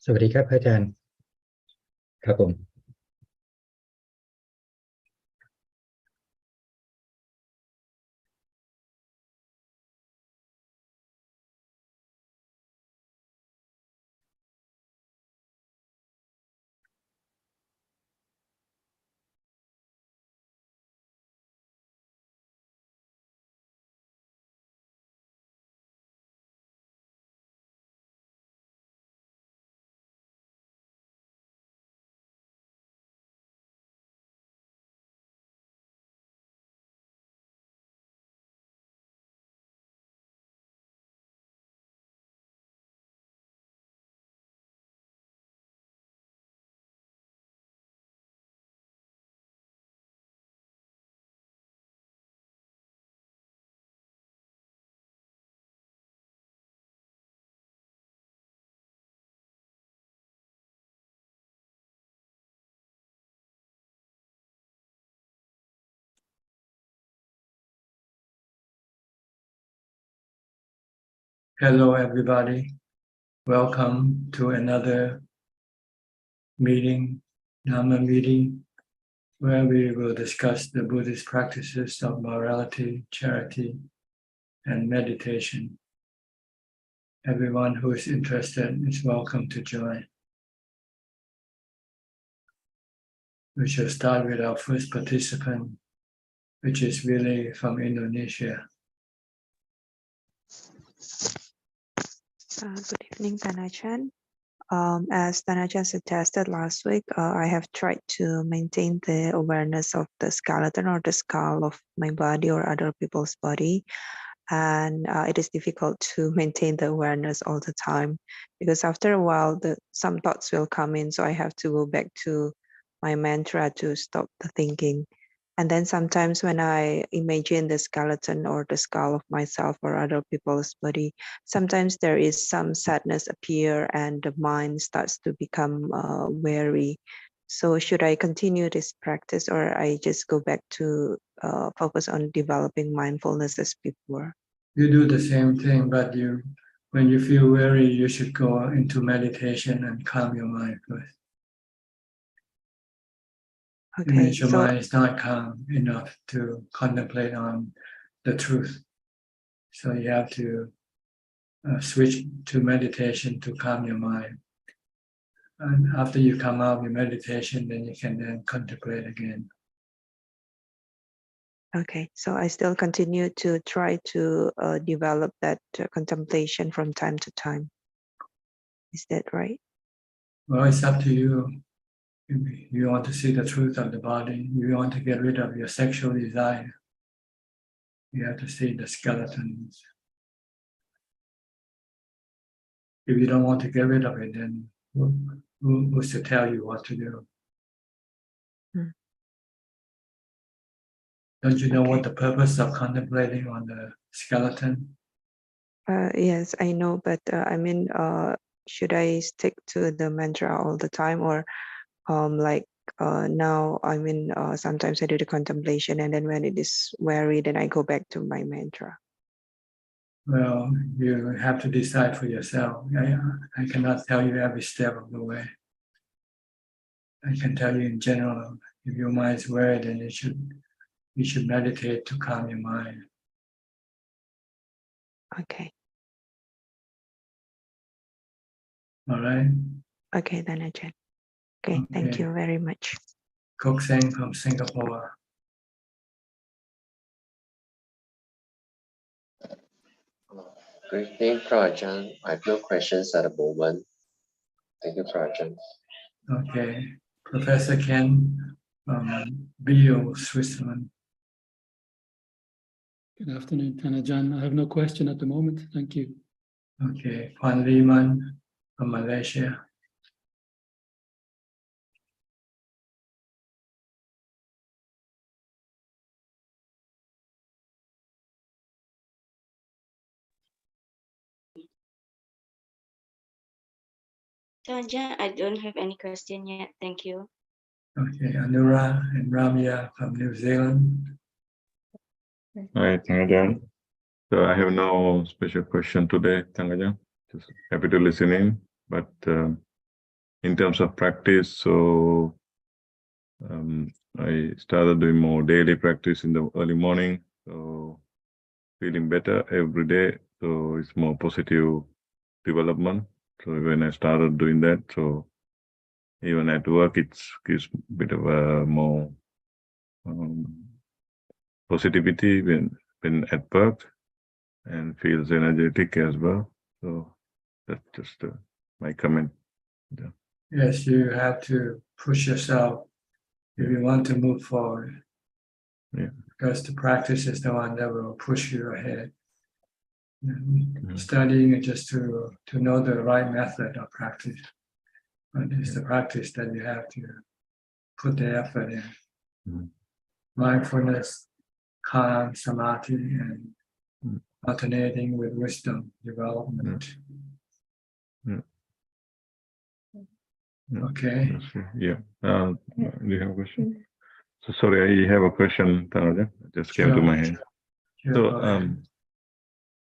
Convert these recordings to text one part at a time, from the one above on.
สวัสดีครับอาจารย์ครับผมHello, everybody. Welcome to another meeting, Dhamma meeting, where we will discuss the Buddhist practices of morality, charity, and meditation. Everyone who is interested is welcome to join. We shall start with our first participant, which is Willie from Indonesia. Good evening, Ajaan. As Ajaan suggested last week, I have tried to maintain the awareness of the skeleton or the skull of my body or other people's body. And it is difficult to maintain the awareness all the time because after a while, some thoughts will come in. So I have to go back to my mantra to stop the thinking. And then sometimes when I imagine the skeleton or the skull of myself or other people's body, sometimes there is some sadness appear and the mind starts to become weary. So should I continue this practice or I just go back to focus on developing mindfulness as before? You do the same thing, but when you feel weary, you should go into meditation and calm your mind first. Okay, Your mind is not calm enough to contemplate on the truth. So you have to switch to meditation to calm your mind. And after you come out of your meditation, then you can then contemplate again. Okay, so I still continue to try to develop that contemplation from time to time. Is that right? Well, it's up to you. If you want to see the truth of the body, you want to get rid of your sexual desire, you have to see the skeletons. If you don't want to get rid of it, then who's to tell you what to do? Don't you know what the purpose of contemplating on the skeleton? Yes, I know, but I mean, should I stick to the mantra all the time, or like now? I mean, sometimes I do the contemplation, and then when it is weary, then I go back to my mantra. Well, you have to decide for yourself. I cannot tell you every step of the way. I can tell you in general, if your mind is weary, then you should meditate to calm your mind. Okay. All right. Okay, then Ajahn. Okay, thank you very much. Kok Seng from Singapore. Good evening, Ajaan. I have no questions at the moment. Thank you, Ajaan. Okay. Professor Ken from Bio, Switzerland. Good afternoon, Ajaan. I have no question at the moment. Thank you. Okay. Kwan Liman from Malaysia. Ajahn, I don't have any question yet. Thank you. Okay. Anura and Ramya from New Zealand. Hi, Ajaan. So I have no special question today, Ajaan. Just happy to listen in. But in terms of practice, so I started doing more daily practice in the early morning. So feeling better every day. So it's more positive development. So when I started doing that, so even at work, it's gives a bit of a more positivity when at work, and feels energetic as well. So that's just my comment. Yeah. Yes, you have to push yourself if you want to move forward. Yeah. Because the practice is the one that will push you ahead. Studying just to know the right method of practice. But it's the practice that you have to put the effort in. Mindfulness, calm, samadhi, and alternating with wisdom development. Okay. Yeah. Do you have a question? So sorry, I have a question, Tanaja. It just came to my head. Sure,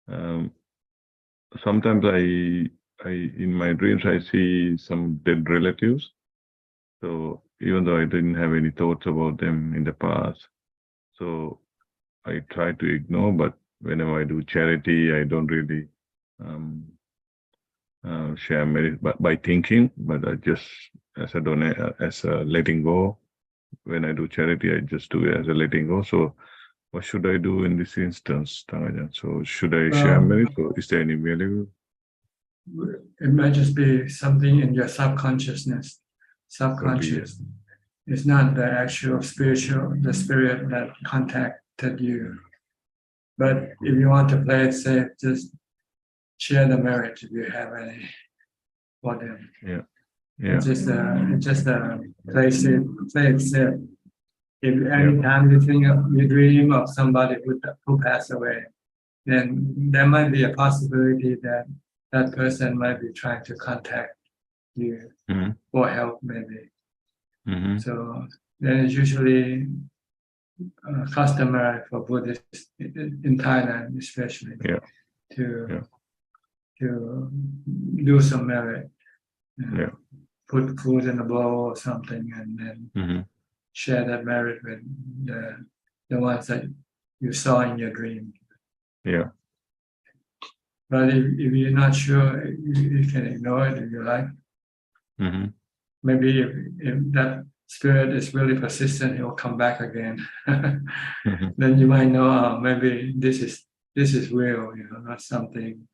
So sometimes I in my dreams I see some dead relatives. So even though I didn't have any thoughts about them in the past, so I try to ignore. But whenever I do charity, I don't really share merit by thinking, but I just as a letting go. When I do charity, I just do it as a letting go. So what should I do in this instance, Tanajan? So should I share merit, or is there any value? It might just be something in your subconsciousness. Subconscious. It's not the actual the spirit that contacted you. But if you want to play it safe, just share the merit if you have any for them. Yeah. It's just play it safe. If any time you dream of somebody who passed away, then there might be a possibility that that person might be trying to contact you for help, maybe. So then it's usually customary for Buddhists in Thailand, especially, to do some merit, put food in a bowl or something, and then share that merit with the ones that you saw in your dream. Yeah. But if you're not sure, you can ignore it if you like. Maybe if that spirit is really persistent, it will come back again. Then you might know, maybe this is real, not something.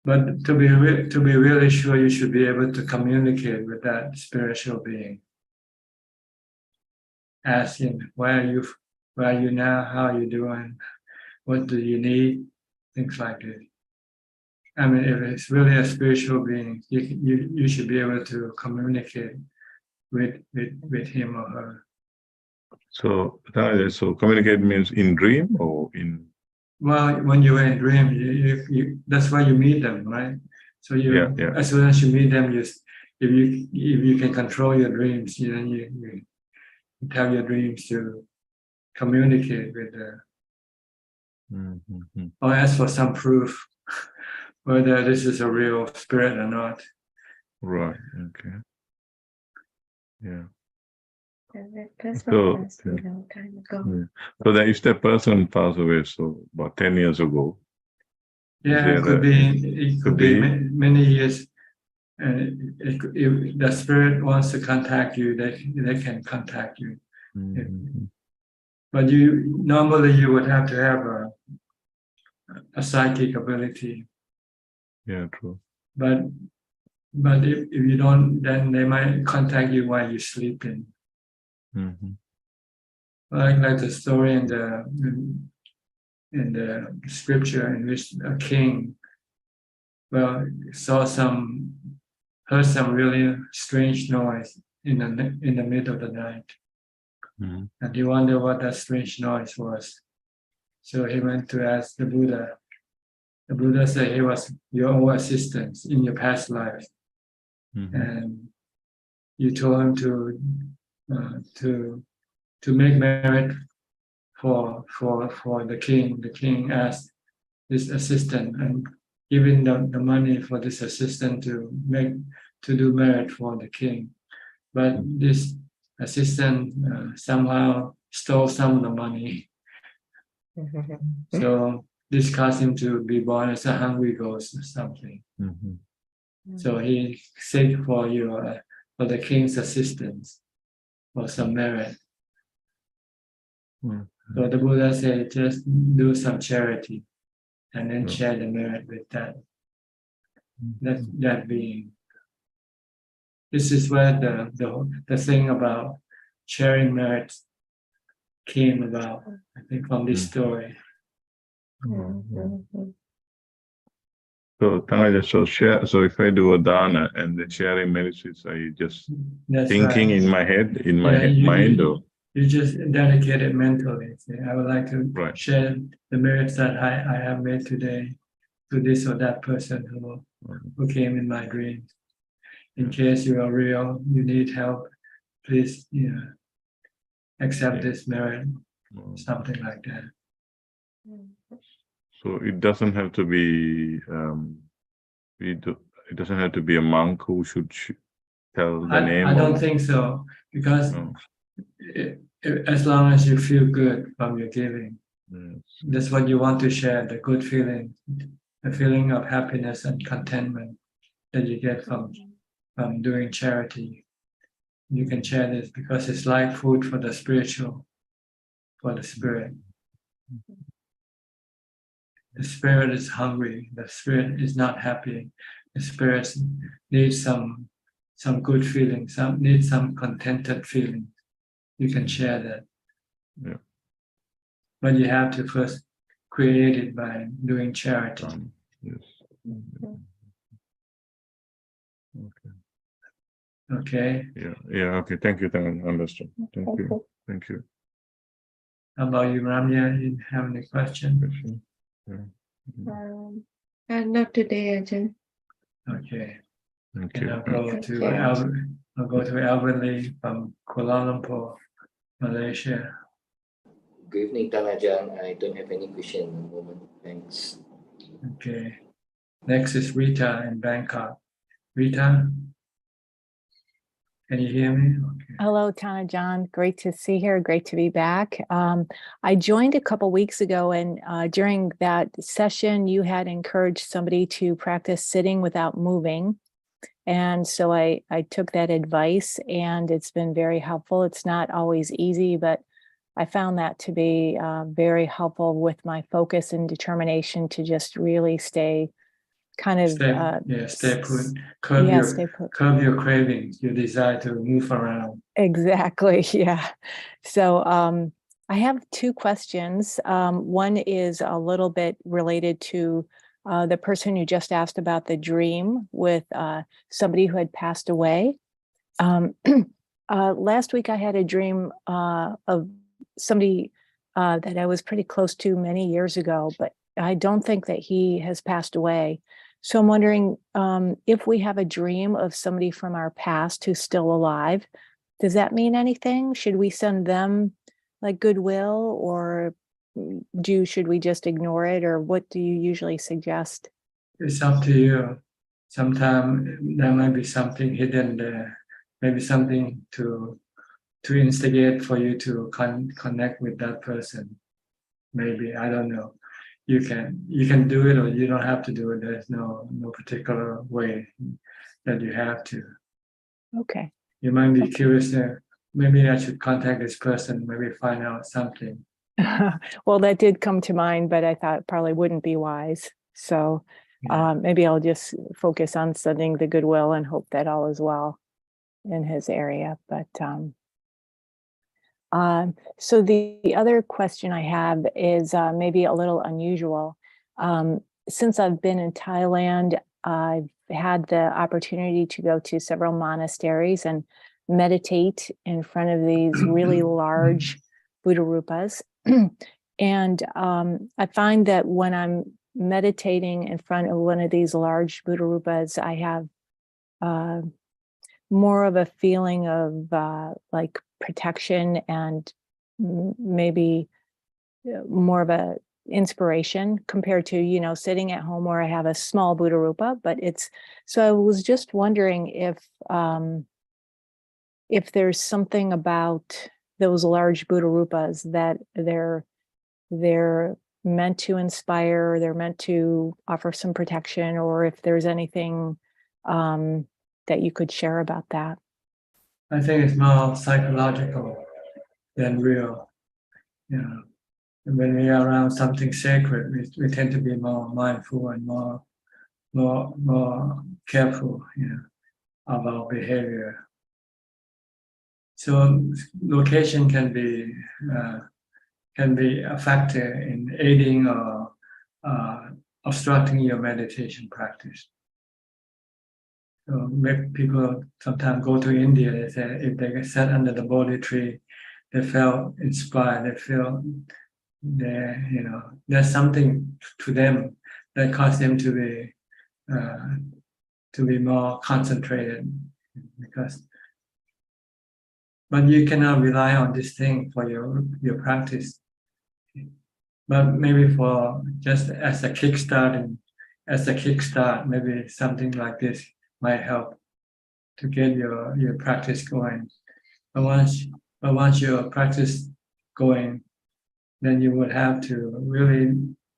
But to be really sure, you should be able to communicate with that spiritual being. Ask him, where are you now? How are you doing? What do you need? Things like this. I mean, if it's really a spiritual being, you should be able to communicate with him or her. So communicate means in dream or in. Well, when you were in dream, you that's why you meet them, right? So Yeah. as soon as you meet them, if you can control your dreams, then you tell your dreams to communicate with the, or ask for some proof whether this is a real spirit or not. Right. Okay. Yeah. That So, passed a long time ago. Yeah. So that if that person passed away, so about 10 years ago. Yeah, it could be many years. And if the spirit wants to contact you, they can contact you. But normally you would have to have a psychic ability. Yeah, true. But if you don't, then they might contact you while you're sleeping. Like the story in the scripture in which a king, heard some really strange noise in the middle of the night, and he wondered what that strange noise was. So he went to ask the Buddha. The Buddha said he was your old assistant in your past life, and you told him to make merit for the king. The king asked this assistant and giving the money for this assistant to do merit for the king. But this assistant somehow stole some of the money. So this caused him to be born as a hungry ghost or something. So he seek for the king's assistance for some merit. So the Buddha said, just do some charity and then share the merit with that being. This is where the thing about sharing merit came about, I think, from this story. So so if I do a dana and the sharing merits, are you just thinking in my head, in my mind, or you just dedicate it mentally. Say, I would like to share the merits that I have made today to this or that person who came in my dreams. In case you are real, you need help, please, accept this merit, something like that. So it doesn't have to be. It doesn't have to be a monk who should tell the name. I don't think so, because as long as you feel good from your giving, that's what you want to share, the good feeling, the feeling of happiness and contentment that you get from doing charity. You can share this because it's like food for the spiritual, for the spirit. The spirit is hungry. The spirit is not happy. The spirit needs some good feeling. Needs some contented feeling. You can share that. Yeah. But you have to first create it by doing charity. Yes. Okay. Yeah. Okay. Thank you. Understood. Thank you. How about you, Ramya? You have any questions? Not today, Ajahn. Okay. Thank And you. I'll go to Alvin from Kuala Lumpur, Malaysia. Good evening, Ajahn. I don't have any question at the moment. Thanks. Okay. Next is Rita in Bangkok. Rita, can you hear me? Okay. Hello, Ajaan. Great to see here. Great to be back. I joined a couple weeks ago, and during that session, you had encouraged somebody to practice sitting without moving. And so I took that advice, and it's been very helpful. It's not always easy, but I found that to be very helpful with my focus and determination to just really stay kind of stay put. Curb your cravings, your desire to move around. Exactly. Yeah. So I have two questions. One is a little bit related to the person who just asked about the dream with somebody who had passed away. Last week I had a dream of somebody that I was pretty close to many years ago, but I don't think that he has passed away. So I'm wondering if we have a dream of somebody from our past who's still alive, does that mean anything? Should we send them like goodwill, or should we just ignore it, or what do you usually suggest? It's up to you. Sometimes there might be something hidden there, maybe something to instigate for you to connect with that person. Maybe, I don't know. You can do it, or you don't have to do it. There's no particular way that you have to. Okay. You might be curious there. Maybe I should contact this person, maybe find out something. Well, that did come to mind, but I thought it probably wouldn't be wise. So maybe I'll just focus on sending the goodwill and hope that all is well in his area. But so the other question I have is maybe a little unusual. Since I've been in Thailand, I've had the opportunity to go to several monasteries and meditate in front of these really large Buddha rupas. And I find that when I'm meditating in front of one of these large Buddha rupas, I have more of a feeling of like protection and maybe more of a inspiration compared to, you know, sitting at home where I have a small Buddha rupa. But it's, so I was just wondering if there's something about those large Buddha rupas that they're meant to inspire, they're meant to offer some protection, or if there's anything that you could share about that. I think it's more psychological than real. You know, when we are around something sacred, we tend to be more mindful and more careful, you know, of our behavior. So location can be a factor in aiding or obstructing your meditation practice. So make people sometimes go to India, they say if they sat under the Bodhi tree, they felt inspired, they feel there's something to them that caused them to be more concentrated, but you cannot rely on this thing for your practice. But maybe for just as a kickstart, maybe something like this might help to get your practice going. But once your practice going, then you would have to really,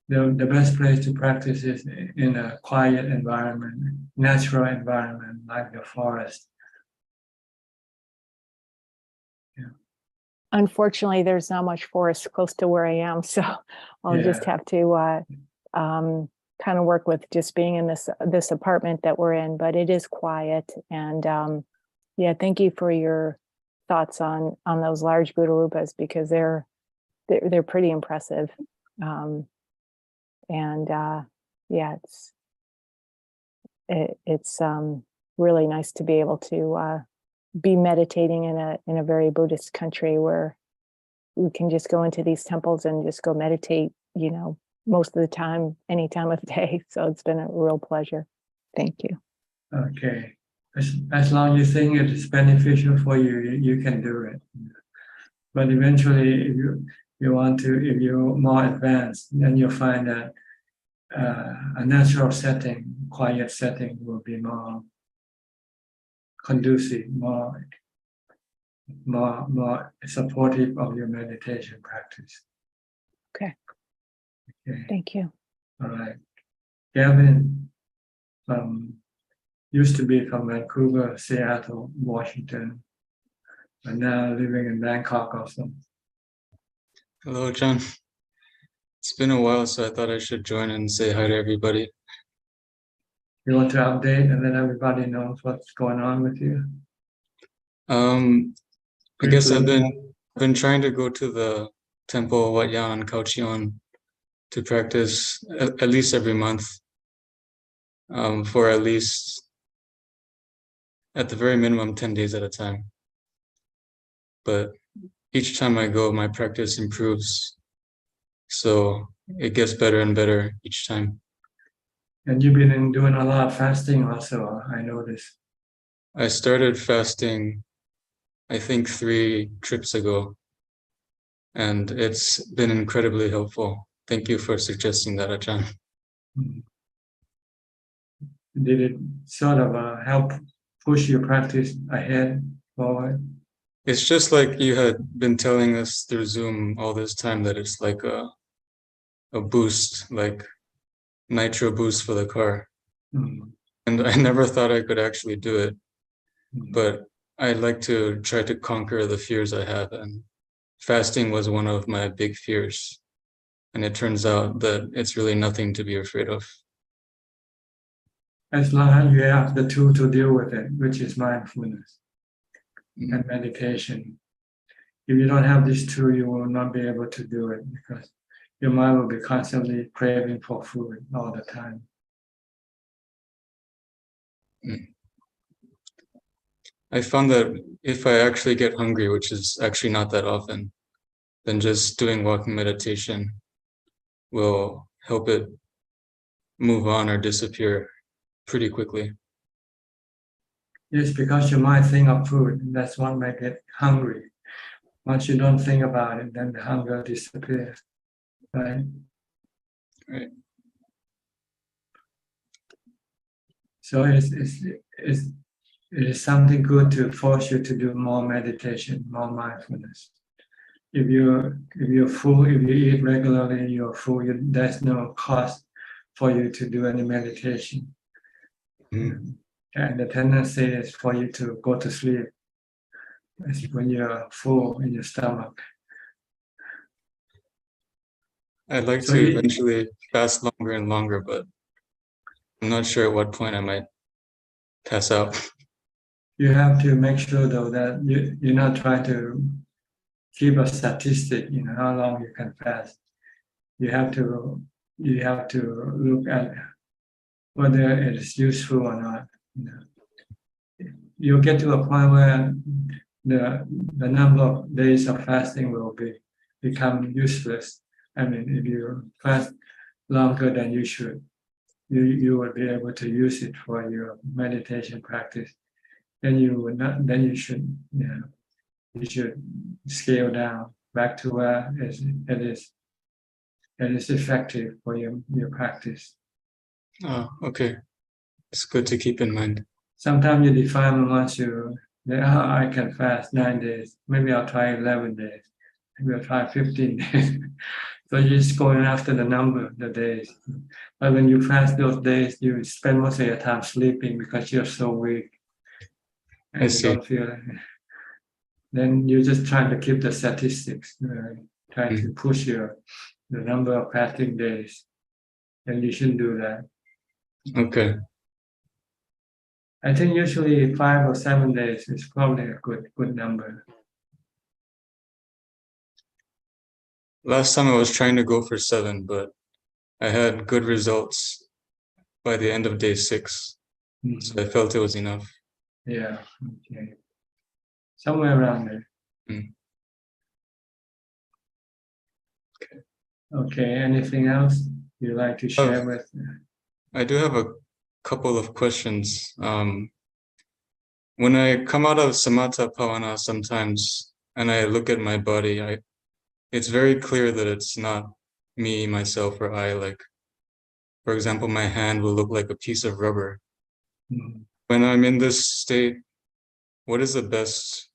the best place to practice is in a quiet environment, natural environment like the forest. Yeah. Unfortunately, there's not much forest close to where I am, so I'll just have to kind of work with just being in this apartment that we're in, but it is quiet. And yeah, thank you for your thoughts on those large Buddha rupas, because they're pretty impressive. And yeah, it's really nice to be able to be meditating in a very Buddhist country where we can just go into these temples and just go meditate, you know, most of the time, any time of day. So it's been a real pleasure. Thank you. Okay. As long as you think it is beneficial for you, you can do it. But eventually, if you're more advanced, then you'll find that a natural setting, quiet setting will be more conducive, more supportive of your meditation practice. Okay. Okay. Thank you. All right. Gavin used to be from Vancouver, Seattle, Washington, but now living in Bangkok also. Hello, John. It's been a while, so I thought I should join and say hi to everybody. You want to update and let everybody know what's going on with you? I guess I've been trying to go to the temple Wat Yan Khao Chion to practice at least every month. for at least, at the very minimum, 10 days at a time. But each time I go, my practice improves. So it gets better and better each time. And you've been doing a lot of fasting also, I noticed. I started fasting, I think 3 trips ago, and it's been incredibly helpful. Thank you for suggesting that, Ajaan. Did it sort of help push your practice ahead, forward? It's just like you had been telling us through Zoom all this time that it's like a boost, like nitro boost for the car. And I never thought I could actually do it, but I'd like to try to conquer the fears I have, and fasting was one of my big fears. And it turns out that it's really nothing to be afraid of. As long as you have the tool to deal with it, which is mindfulness and meditation. If you don't have this tool, you will not be able to do it because your mind will be constantly craving for food all the time. I found that if I actually get hungry, which is actually not that often, then just doing walking meditation will help it move on or disappear pretty quickly. Yes, because your mind think of food, and that's what makes it hungry. Once you don't think about it, then the hunger disappears, right? Right. So it is something good to force you to do more meditation, more mindfulness. If you're full, if you eat regularly, you're full. There's no cost for you to do any meditation. And the tendency is for you to go to sleep when you're full in your stomach. I'd like So to eventually fast longer and longer, but I'm not sure at what point I might pass out. You have to make sure though that you're not trying to keep a statistic, how long you can fast. You have to look at whether it is useful or not. You'll get to a point where the number of days of fasting will become useless. I mean, if you fast longer than you should, you will be able to use it for your meditation practice. Then you would not. Then you should scale down back to where it is effective for your practice. Oh, okay. It's good to keep in mind. Sometimes you define once I can fast 9 days. Maybe I'll try 11 days. Maybe I'll try 15 days. So you're just going after the number, the days. But when you fast those days, you spend most of your time sleeping because you're so weak. And you don't feel it. Then you're just trying to keep the statistics, trying to push the number of fasting days. And you shouldn't do that. Okay. I think usually 5 or 7 days is probably a good number. Last time I was trying to go for 7, but I had good results by the end of day 6. So I felt it was enough. Yeah, okay. Somewhere around there. Okay, anything else you'd like to share with? I do have a couple of questions. When I come out of samatha bhavana sometimes and I look at my body, it's very clear that it's not me, myself, or I. Like, for example, my hand will look like a piece of rubber. When I'm in this state, what is the best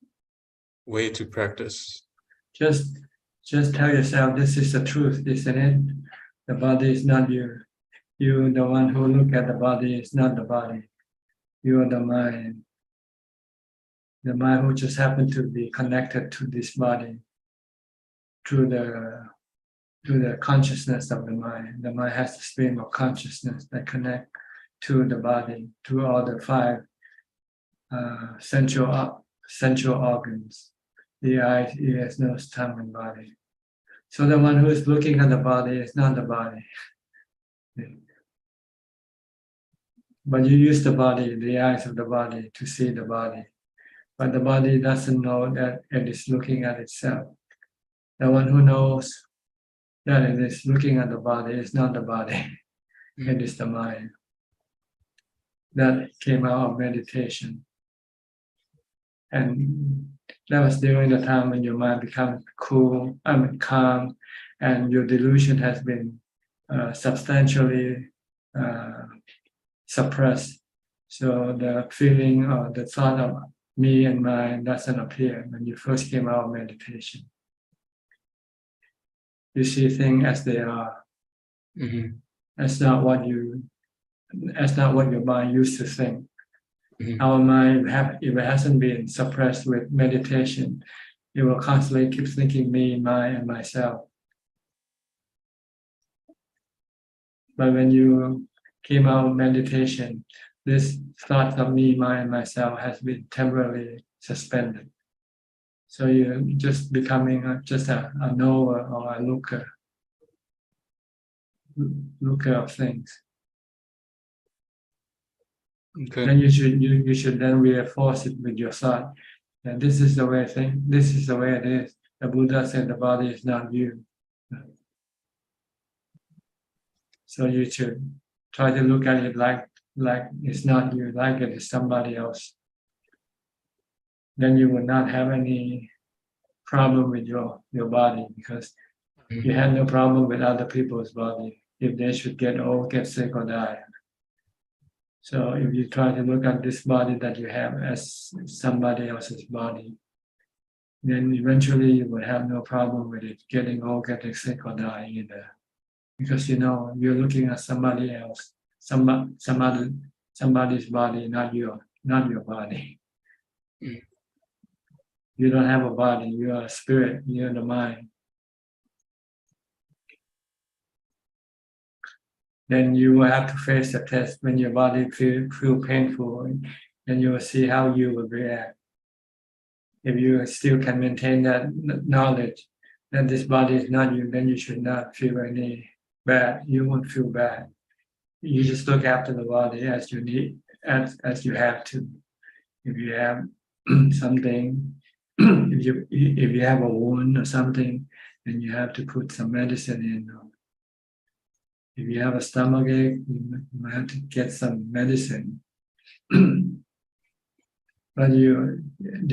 way to practice? Just tell yourself this is the truth, isn't it? The body is not you. You, the one who look at the body, is not the body. You are the mind. The mind who just happened to be connected to this body through the consciousness of the mind. The mind has the stream of consciousness that connect to the body, to all the 5 central organs: the eyes, ears, nose, tongue, and body. So the one who is looking at the body is not the body. But you use the body, the eyes of the body, to see the body. But the body doesn't know that it is looking at itself. The one who knows that it is looking at the body is not the body, it is the mind. That came out of meditation. And that was during the time when your mind becomes calm, and your delusion has been substantially suppressed. So the feeling or the thought of me and mine doesn't appear when you first came out of meditation. You see things as they are. That's not what your mind used to think. Our mind, if it hasn't been suppressed with meditation, it will constantly keep thinking me, mine, and myself. But when you came out of meditation, this thought of me, mine, and myself has been temporarily suspended. So you're just becoming just a knower or a looker of things. Okay. Then you should then reinforce it with your thought. And this is the way this is the way it is. The Buddha said the body is not you. So you should try to look at it like it's not you, like it is somebody else. Then you will not have any problem with your body, because you had no problem with other people's body if they should get old, get sick, or die. So if you try to look at this body that you have as somebody else's body, then eventually you will have no problem with it getting old, getting sick, or dying either. Because you know you're looking at somebody else, somebody's body, not your body. You don't have a body, you are a spirit, you're the mind. Then you will have to face the test when your body feel painful, and you will see how you will react. If you still can maintain that knowledge that this body is not you, then you should not feel any bad. You won't feel bad. You just look after the body as you need, as you have to. If you have something, if you have a wound or something, then you have to put some medicine in. If you have a stomachache, you have to get some medicine. But your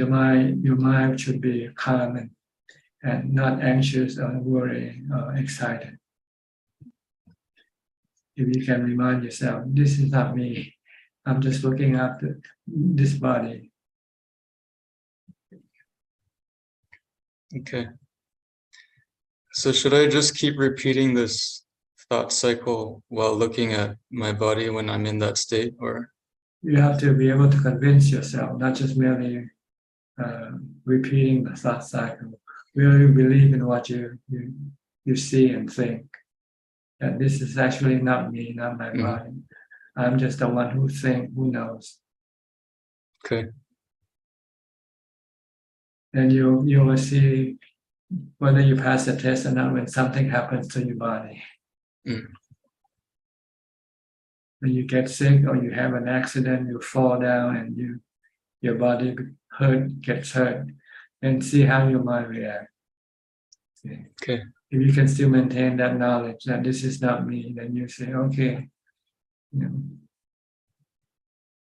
mind should be calm and not anxious or worried or excited. If you can remind yourself, this is not me. I'm just looking after this body. Okay. So should I just keep repeating this thought cycle while looking at my body when I'm in that state, or? You have to be able to convince yourself, not just merely repeating the thought cycle. Really believe in what you see and think. That this is actually not me, not my body. I'm just the one who thinks, who knows. Okay. Then you will see whether you pass the test or not when something happens to your body. When you get sick or you have an accident, you fall down and your body gets hurt, and see how your mind reacts. Okay. If you can still maintain that knowledge that this is not me, then you say, okay,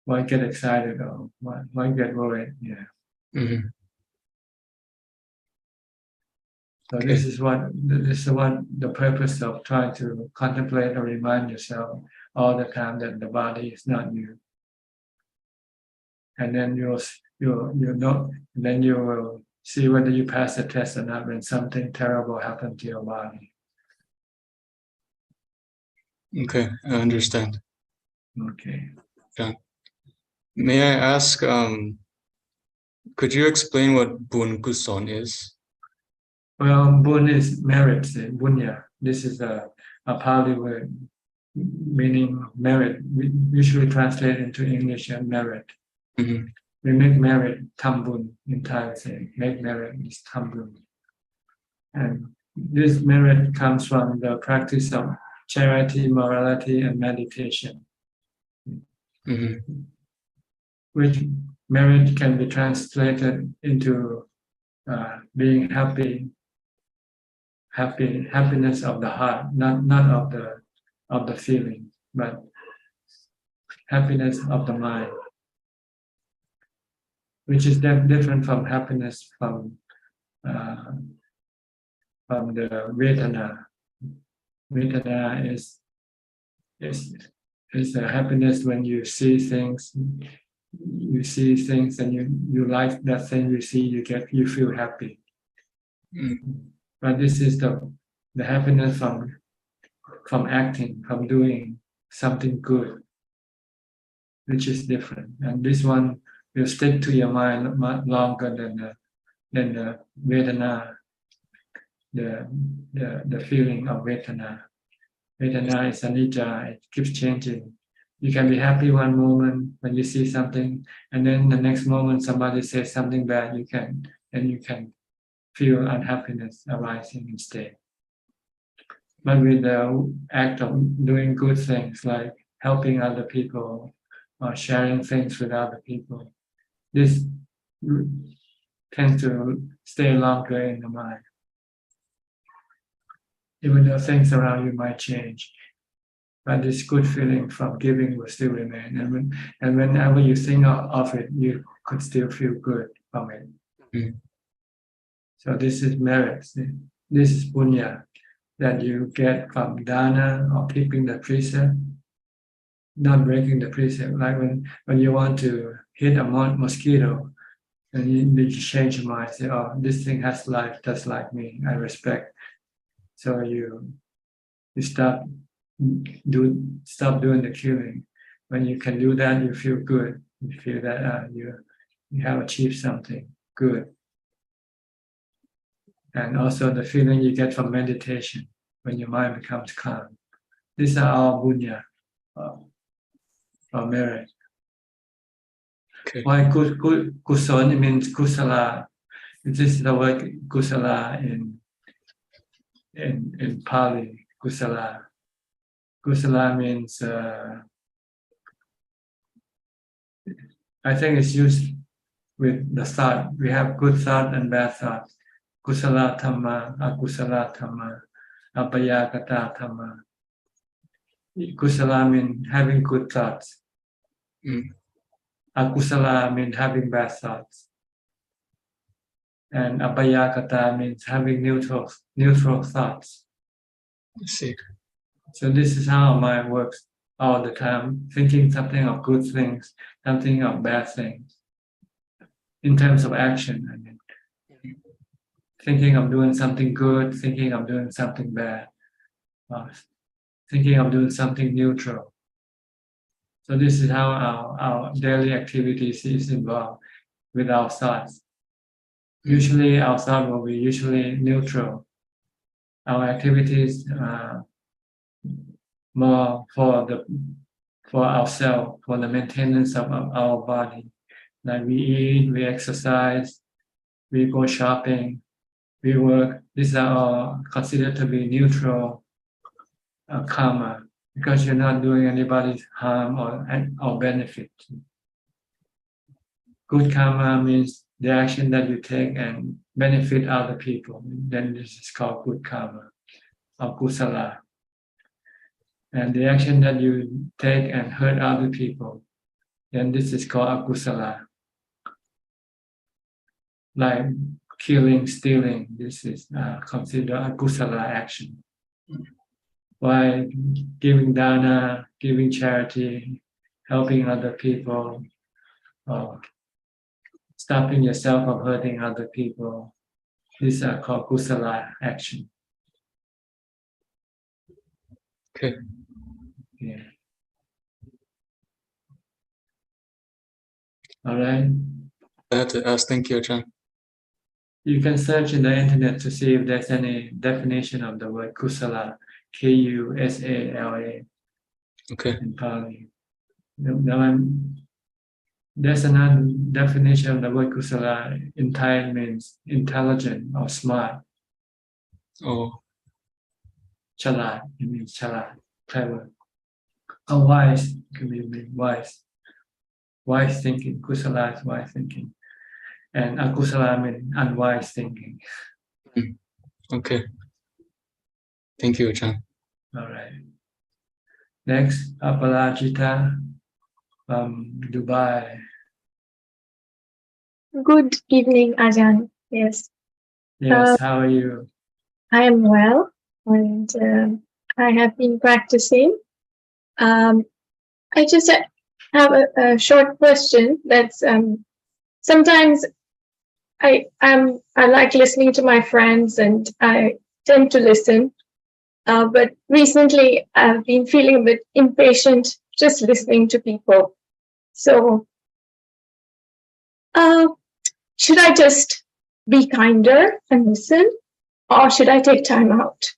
why get excited or why get worried? Yeah. So this is what the purpose of trying to contemplate or remind yourself all the time that the body is not you. And then you will see whether you pass the test or not when something terrible happens to your body. Okay, I understand. Okay. Yeah. May I ask, could you explain what Bun Kuson is? Well, bun is merit, bunya. This is a Pali word meaning merit. We usually translate into English as merit. We make merit tambun in Thai, say make merit is tambun. And this merit comes from the practice of charity, morality, and meditation. which merit can be translated into being happiness of the heart, not of the feeling, but happiness of the mind, which is different from happiness from the Vedana. Vedana is a happiness when you see things. You see things and you like that thing you see. You feel happy. But this is the happiness from acting, from doing something good, which is different. And this one will stick to your mind much longer than the Vedana, the feeling of Vedana. Vedana is anicca, it keeps changing. You can be happy one moment when you see something, and then the next moment somebody says something bad, you can feel unhappiness arising instead. But with the act of doing good things like helping other people or sharing things with other people, this tends to stay longer in the mind. Even though things around you might change, but this good feeling from giving will still remain. And whenever you think of it, you could still feel good from it. So this is merit. This is punya that you get from dana or keeping the precept, not breaking the precept. Like when you want to hit a mosquito, and you change your mind, say, "Oh, this thing has life, just like me. I respect." So you stop doing the killing. When you can do that, you feel good. You feel that you have achieved something good. And also the feeling you get from meditation when your mind becomes calm. These are all punya, or merit. Okay. Why kusala means kusala? This is the word kusala in Pali. Kusala. Kusala means I think it's used with the thought. We have good thought and bad thoughts. Kusala dhamma, akusala dhamma, apayagata dhamma. Kusala means having good thoughts. Akusala means having bad thoughts. And apayagata means having neutral thoughts. I see. So this is how our mind works all the time, thinking something of good things, something of bad things. In terms of action, I mean. Thinking of doing something good, thinking of doing something bad, thinking of doing something neutral. So this is how our daily activities is involved with our thoughts. Usually our thought will be usually neutral. Our activities are more for ourselves, for the maintenance of our body. Like we eat, we exercise, we go shopping, we work. These are all considered to be neutral karma, because you're not doing anybody harm or benefit. Good karma means the action that you take and benefit other people. Then this is called good karma or kusala. And the action that you take and hurt other people, then this is called akusala. Like killing, stealing, this is considered akusala action. While giving dana, giving charity, helping other people, stopping yourself from hurting other people, these are called kusala action. Okay. Yeah. All right. I had to ask. Thank you, Ajaan. You can search in the internet to see if there's any definition of the word kusala, Kusala. Okay. In Pali. There's another definition of the word kusala in Thai means intelligent or smart. Oh. Chalat, it means chalat, clever. Or wise, it can mean wise. wise thinking. Kusala is wise thinking, and akusala means unwise thinking. Okay. Thank you, Ajahn. All right. Next, Aparajita from Dubai. Good evening, Ajaan. Yes, Yes, how are you? I am well, and I have been practicing. I just have a short question. That's sometimes I like listening to my friends, and I tend to listen. But recently, I've been feeling a bit impatient just listening to people. So, should I just be kinder and listen, or should I take time out?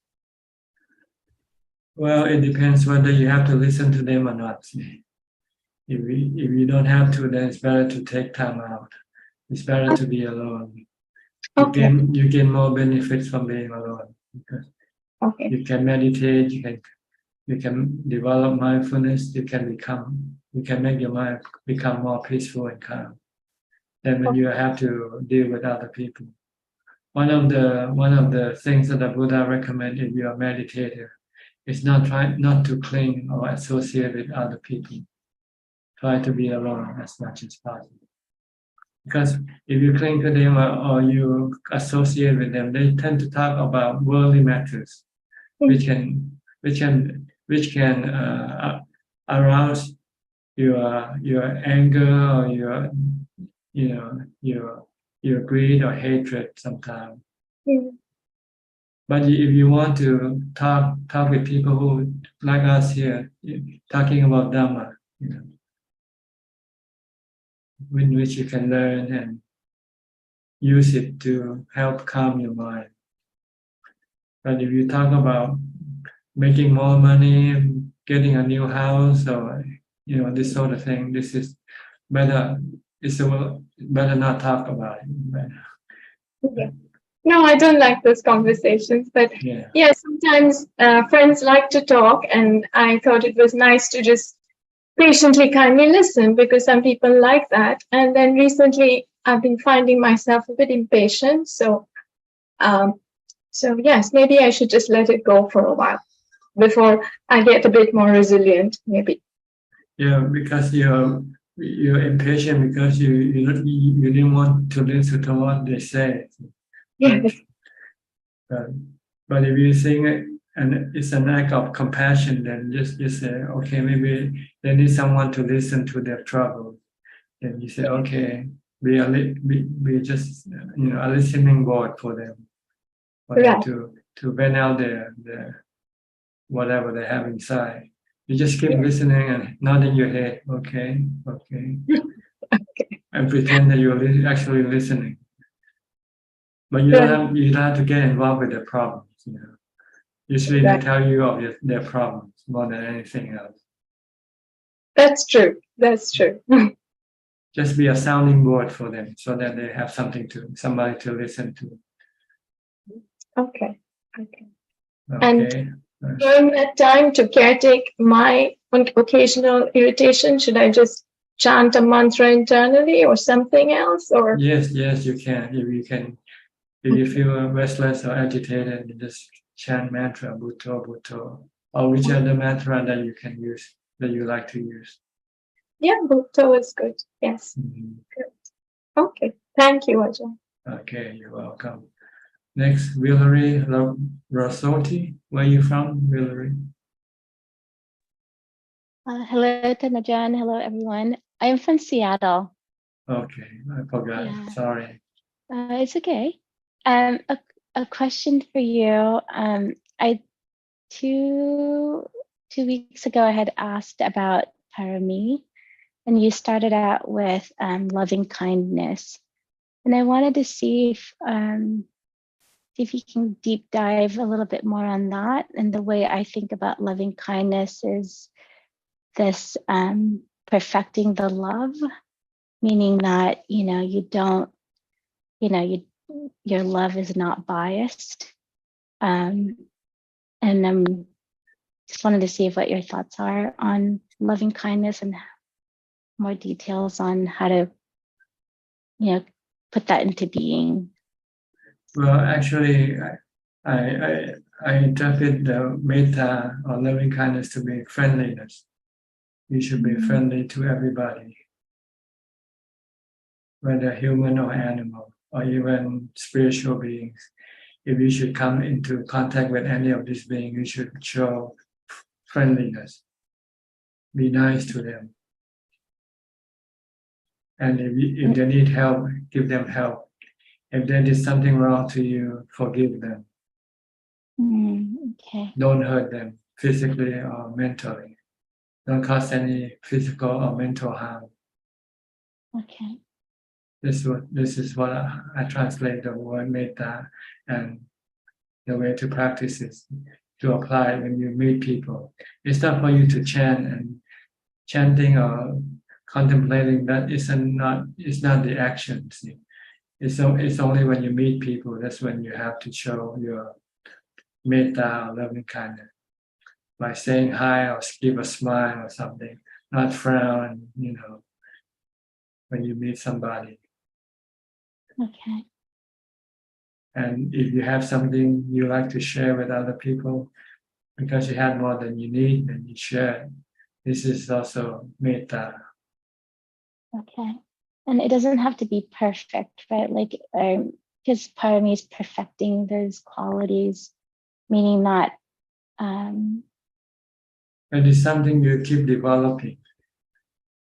Well, it depends whether you have to listen to them or not. If you don't have to, then it's better to take time out. It's better to be alone. You gain more benefits from being alone because you can meditate, you can develop mindfulness, you can make your mind become more peaceful and calm than when you have to deal with other people. One of the things that the Buddha recommends if you are meditator is not to cling or associate with other people. Try to be alone as much as possible. Because if you cling to them or you associate with them, they tend to talk about worldly matters, which can arouse your anger or your greed or hatred sometimes. But if you want to talk with people who like us here, talking about Dhamma, in which you can learn and use it to help calm your mind. But if you talk about making more money, getting a new house, or this sort of thing, this is better. It's better not talk about it. Yeah. No, I don't like those conversations, but yeah sometimes friends like to talk, and I thought it was nice to just patiently, kindly listen, because some people like that. And then recently, I've been finding myself a bit impatient. So yes, maybe I should just let it go for a while before I get a bit more resilient, maybe. Yeah, because you're impatient because you didn't want to listen to what they say. Yes. But if you think it, and it's an act of compassion, then just say, okay, maybe they need someone to listen to their trouble. Then you say, okay, be just a listening board for them, them to vent out their whatever they have inside. You just keep listening and nodding your head, okay, and pretend that you're actually listening. But you don't have to get involved with their problems. Usually they tell you of their problems more than anything else. That's true. Just be a sounding board for them so that they have somebody to listen to. Okay. And during that time, to caretake my occasional irritation, should I just chant a mantra internally or something else? Or yes, you can. If you feel restless or agitated, you just chant mantra, Bhutto, Bhutto, or which other mantra that you can use, that you like to use. Yeah, Bhutto is good. Yes. Good. Okay. Thank you, Ajahn. Okay, you're welcome. Next, Villery Rossotti. Where are you from, Villery? Hello, Ajahn. Hello, everyone. I am from Seattle. Okay, I forgot. Yeah. Sorry. It's okay. A question for you. I 2 weeks ago I had asked about parami, and you started out with loving kindness, and I wanted to see if you can deep dive a little bit more on that. And the way I think about loving kindness is this perfecting the love, meaning that you don't your love is not biased, and just wanted to see what your thoughts are on loving kindness and more details on how to, put that into being. Well, actually, I interpret the metta or loving kindness to be friendliness. You should be friendly to everybody, whether human or animal, or even spiritual beings. If you should come into contact with any of these beings, you should show friendliness. Be nice to them. And if they need help, give them help. If they did something wrong to you, forgive them. Okay. Don't hurt them physically or mentally. Don't cause any physical or mental harm. Okay. This is what I translate the word metta, and the way to practice is to apply when you meet people. It's not for you to chant, and chanting or contemplating that is not the action. See? It's only when you meet people that's when you have to show your metta or loving kindness by saying hi or give a smile or something, not frown. When you meet somebody. Okay. And if you have something you like to share with other people, because you have more than you need, then you share. This is also metta. Okay. And it doesn't have to be perfect, right? Like, because part of me is perfecting those qualities, meaning not. And it's something you keep developing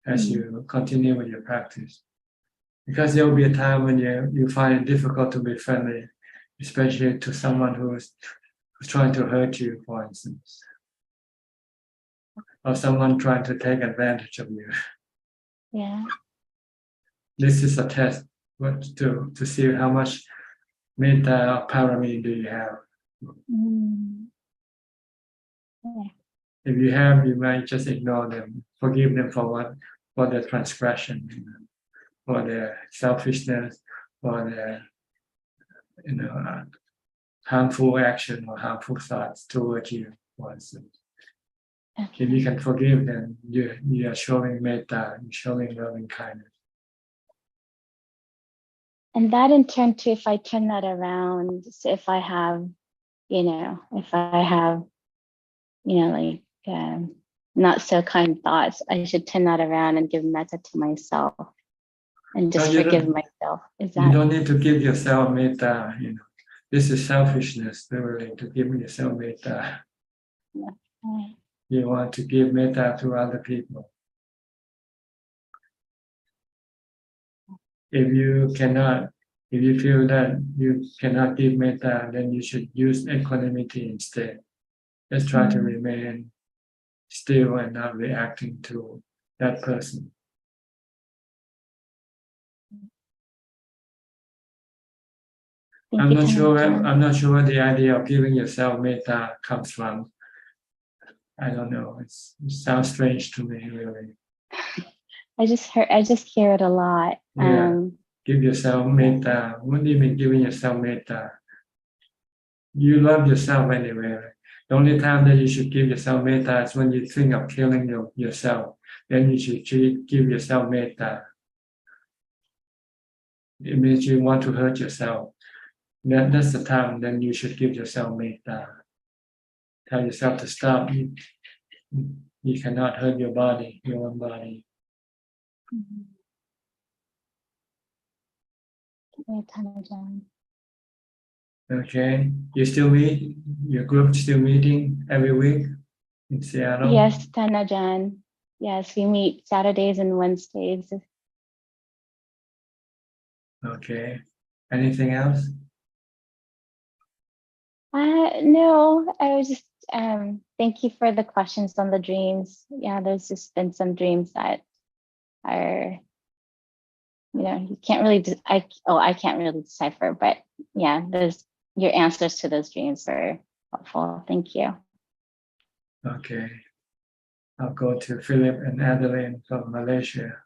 as you continue with your practice. Because there will be a time when you find it difficult to be friendly, especially to someone who's trying to hurt you, for instance, or someone trying to take advantage of you. Yeah. This is a test to see how much metta or parami do you have. Yeah. If you have, you might just ignore them, forgive them for their transgression, for their selfishness, for their harmful action or harmful thoughts towards you, for instance. Okay. If you can forgive them, you are showing metta, you're showing loving kindness. And that in turn too, if I turn that around, so if I have, like not so kind thoughts, I should turn that around and give metta to myself and just forgive myself. Is that? You don't need to give yourself metta. This is selfishness, really, to give yourself metta. Okay. You want to give metta to other people. If you feel that you cannot give metta, then you should use equanimity instead. Just try to remain still and not reacting to that person. I'm not sure where the idea of giving yourself metta comes from. I don't know. It sounds strange to me, really. I just hear it a lot. Yeah. Give yourself metta. What do you mean giving yourself metta? You love yourself anyway. The only time that you should give yourself metta is when you think of killing yourself. Then you should give yourself metta. It means you want to hurt yourself. That's the time. Then you should give yourself metta. Tell yourself to stop. You cannot hurt your body, your own body. Okay. You still meet? Your group still meeting every week in Seattle? Yes, Ajaan. Yes, we meet Saturdays and Wednesdays. Okay. Anything else? No, I was just thank you for the questions on the dreams. Yeah, there's just been some dreams that are, you can't really, I can't really decipher, but yeah, your answers to those dreams are helpful. Thank you. Okay. I'll go to Philip and Adeline from Malaysia.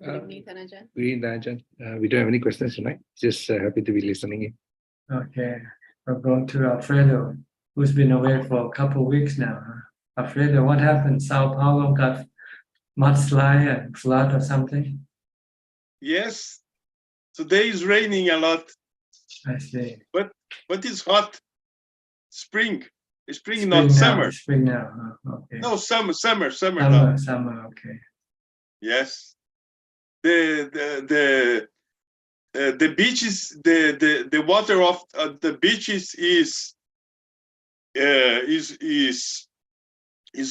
Good evening, Ajaan. We don't have any questions tonight. Just happy to be listening in. Okay. I'll go to Alfredo, who's been away for a couple of weeks now. afraid of what happened? Sao Paulo got mudslide and flood or something? Yes, today is raining a lot. I see. But it's hot. Spring, Spring not now, summer. Spring now. Okay. No, summer now. Summer. Okay. Yes, the beaches, the water of the beaches is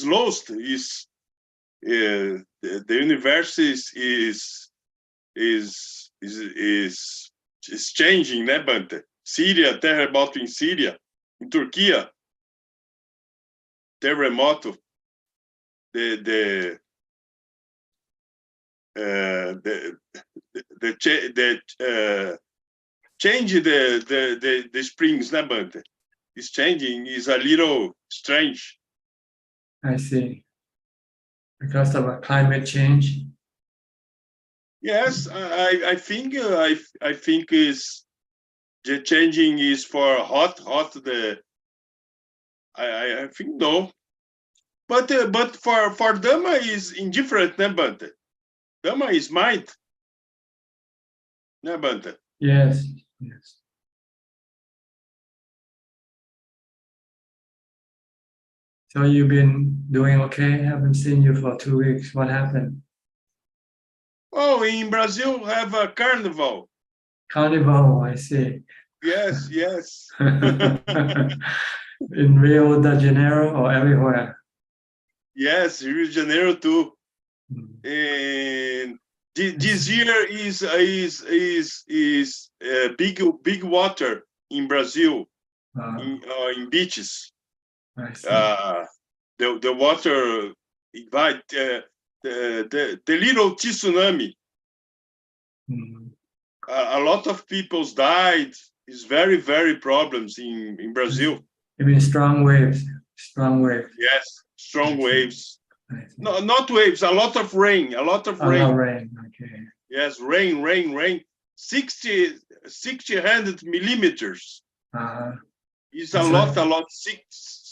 lost. The universe is changing, né, Bante? Síria, terremoto em Síria, em Turquia, terremoto, change the springs, né, Bante? It's changing. Is a little strange. I see. Because of a climate change. Yes, I think is the changing is for hot the. I think no, but for Dhamma is indifferent, né, Bante? Dhamma is mind, né, Bante? Yes. So you've been doing okay? Haven't seen you for 2 weeks. What happened? Oh, in Brazil have a carnival. Carnival, I see. Yes. In Rio de Janeiro or everywhere? Yes, Rio de Janeiro too. And this year is big water in Brazil, in beaches. I see. The water invite the little tsunami. A lot of people died. It's very problems in Brazil. You mean strong waves? Yes, strong waves. No, not waves. A lot of rain. Rain. Okay. Yes, rain. 100 millimeters. It's a lot.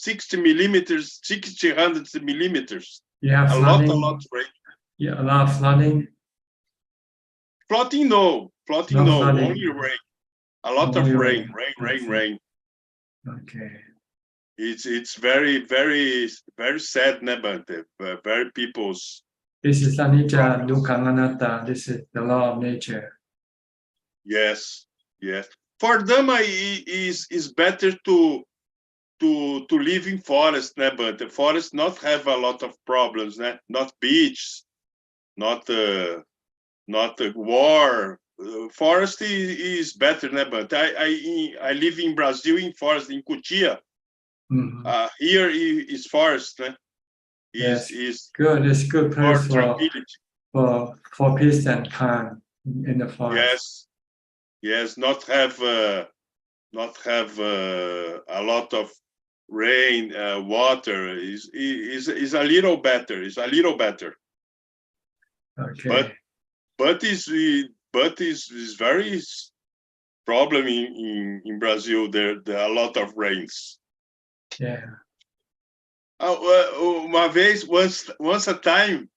60 millimeters, 100 millimeters. You have a flooding? lot rain. Yeah, a lot of flooding. Flooding, no. Flooding. Only rain. A lot of rain. Okay. It's very sad, Nebante. Very people's. This is anicca, dukkha, anatta. This is the law of nature. Yes. For Dhamma is better to live in forest, né? But the forest not have a lot of problems, né? Not beach, not war. Forest is better, né? But I live in Brazil in forest in Cotia. Here is forest, né? Is good. It's good place for peace and calm in the forest. Yes. Not have a lot of rain, water is a little better. Okay. But is very problem in Brazil. There are a lot of rains. Yeah. Uma vez, once a time,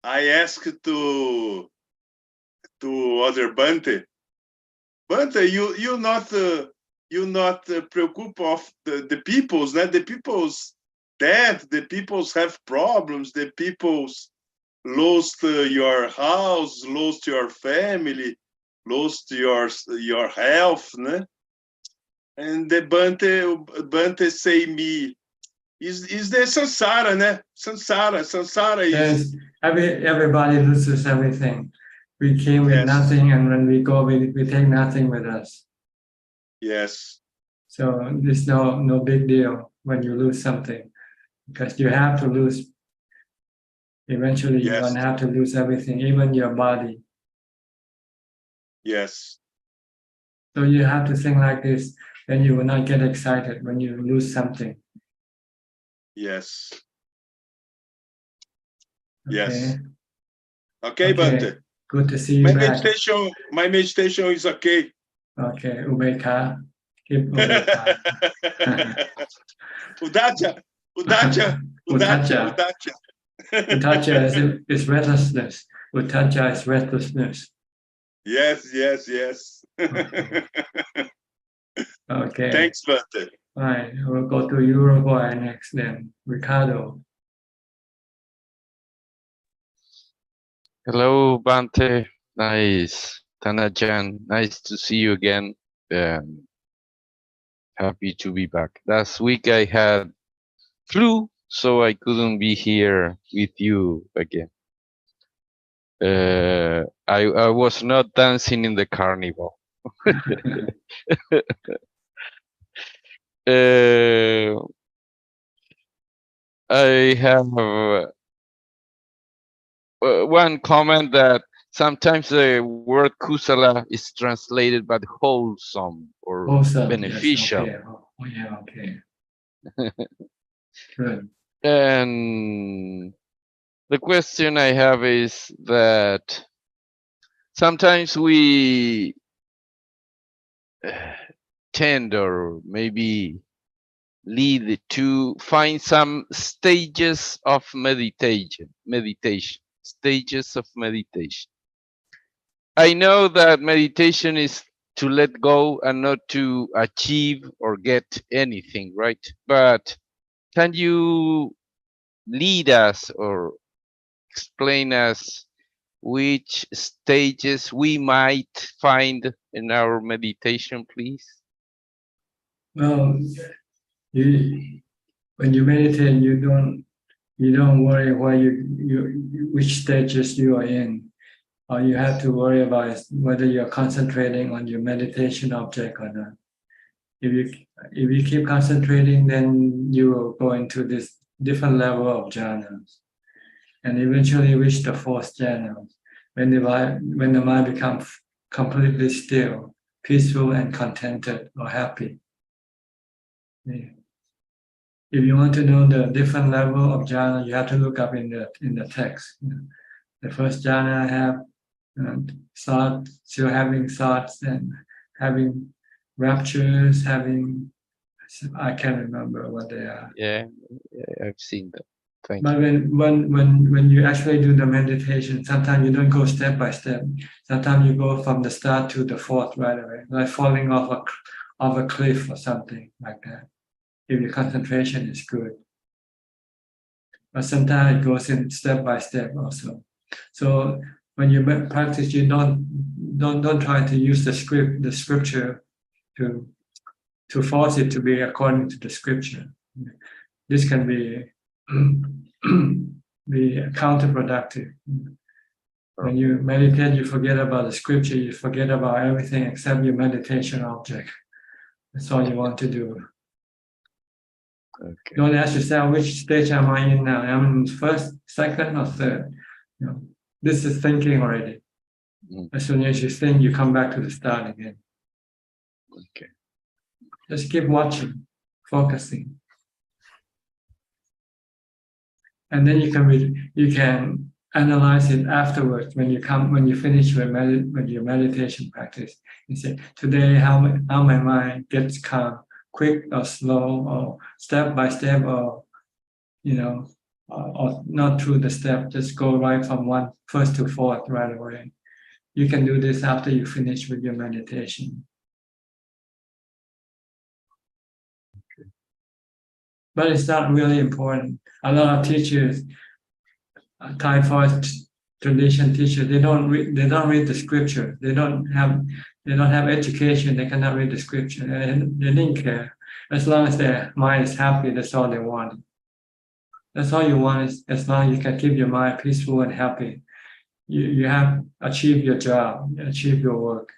I asked to other Bante, you not preocup of the peoples, né? The people's dead, the peoples have problems, the people's lost your house, lost your family, lost your health, né? And the Bante say me, is the samsara, né? Samsara is. Yes, everybody loses everything. We came with nothing, and when we go, we take nothing with us. Yes. So it's no big deal when you lose something, because you have to lose. Eventually, you're gonna have to lose everything, even your body. Yes. So you have to think like this, then you will not get excited when you lose something. Yes. Okay. Yes. Okay, Bante. Good to see you back. My meditation is okay. Okay, Ubeka. Keep Ubeka. Udacha, Udacha. Udacha. Udacha. Udacha is restlessness. Udacha is restlessness. Yes, yes, yes. Okay. Thanks, Bhante. All right. We'll go to Uruguay next then. Ricardo. Hello, Bante. Nice. Tanajan, nice to see you again. Happy to be back. Last week I had flu, so I couldn't be here with you again. I was not dancing in the carnival. I have one comment that sometimes the word kusala is translated by wholesome or Wholesome, beneficial. yes, okay. Oh, yeah, okay. Good. And the question I have is that sometimes we tend or maybe lead to find some stages of meditation, stages of meditation. I know that meditation is to let go and not to achieve or get anything, right? But can you lead us or explain us which stages we might find in our meditation, please? Well, when you meditate, you don't worry where which stages you are in. All you have to worry about is whether you're concentrating on your meditation object or not. If you keep concentrating, then you will go into this different level of jhanas, and eventually reach the fourth jhana, when the mind becomes completely still, peaceful, and contented or happy. Yeah. If you want to know the different level of jhana, you have to look up in the text. The first jhana have thoughts, still having thoughts and having raptures, having, I can't remember what they are. Yeah, I've seen that. Thank But you. when you actually do the meditation, sometimes you don't go step by step. Sometimes you go from the start to the fourth right away, like falling off a cliff or something like that, if your concentration is good. But sometimes it goes in step by step also. So when you practice, you don't try to use the scripture to force it to be according to the scripture. This can be counterproductive. When you meditate, you forget about the scripture, you forget about everything except your meditation object. That's all you want to do. Okay. Don't ask yourself, which stage am I in now? Am I in first, second, or third? This is thinking already. As soon as you think, you come back to the start again. Okay. Just keep watching, focusing. And then you can analyze it afterwards when you finish with your meditation practice. You say, today how my mind gets calm, quick or slow, or step by step, or or not through the step, just go right from first to fourth right away. You can do this after you finish with your meditation. Okay. But it's not really important. A lot of teachers, Thai forest tradition teachers, they don't read the scripture. They don't have education. They cannot read the scripture. They didn't care. As long as their mind is happy, that's all they want. That's all you want, is as long as you can keep your mind peaceful and happy. You have achieved your job, achieved your work.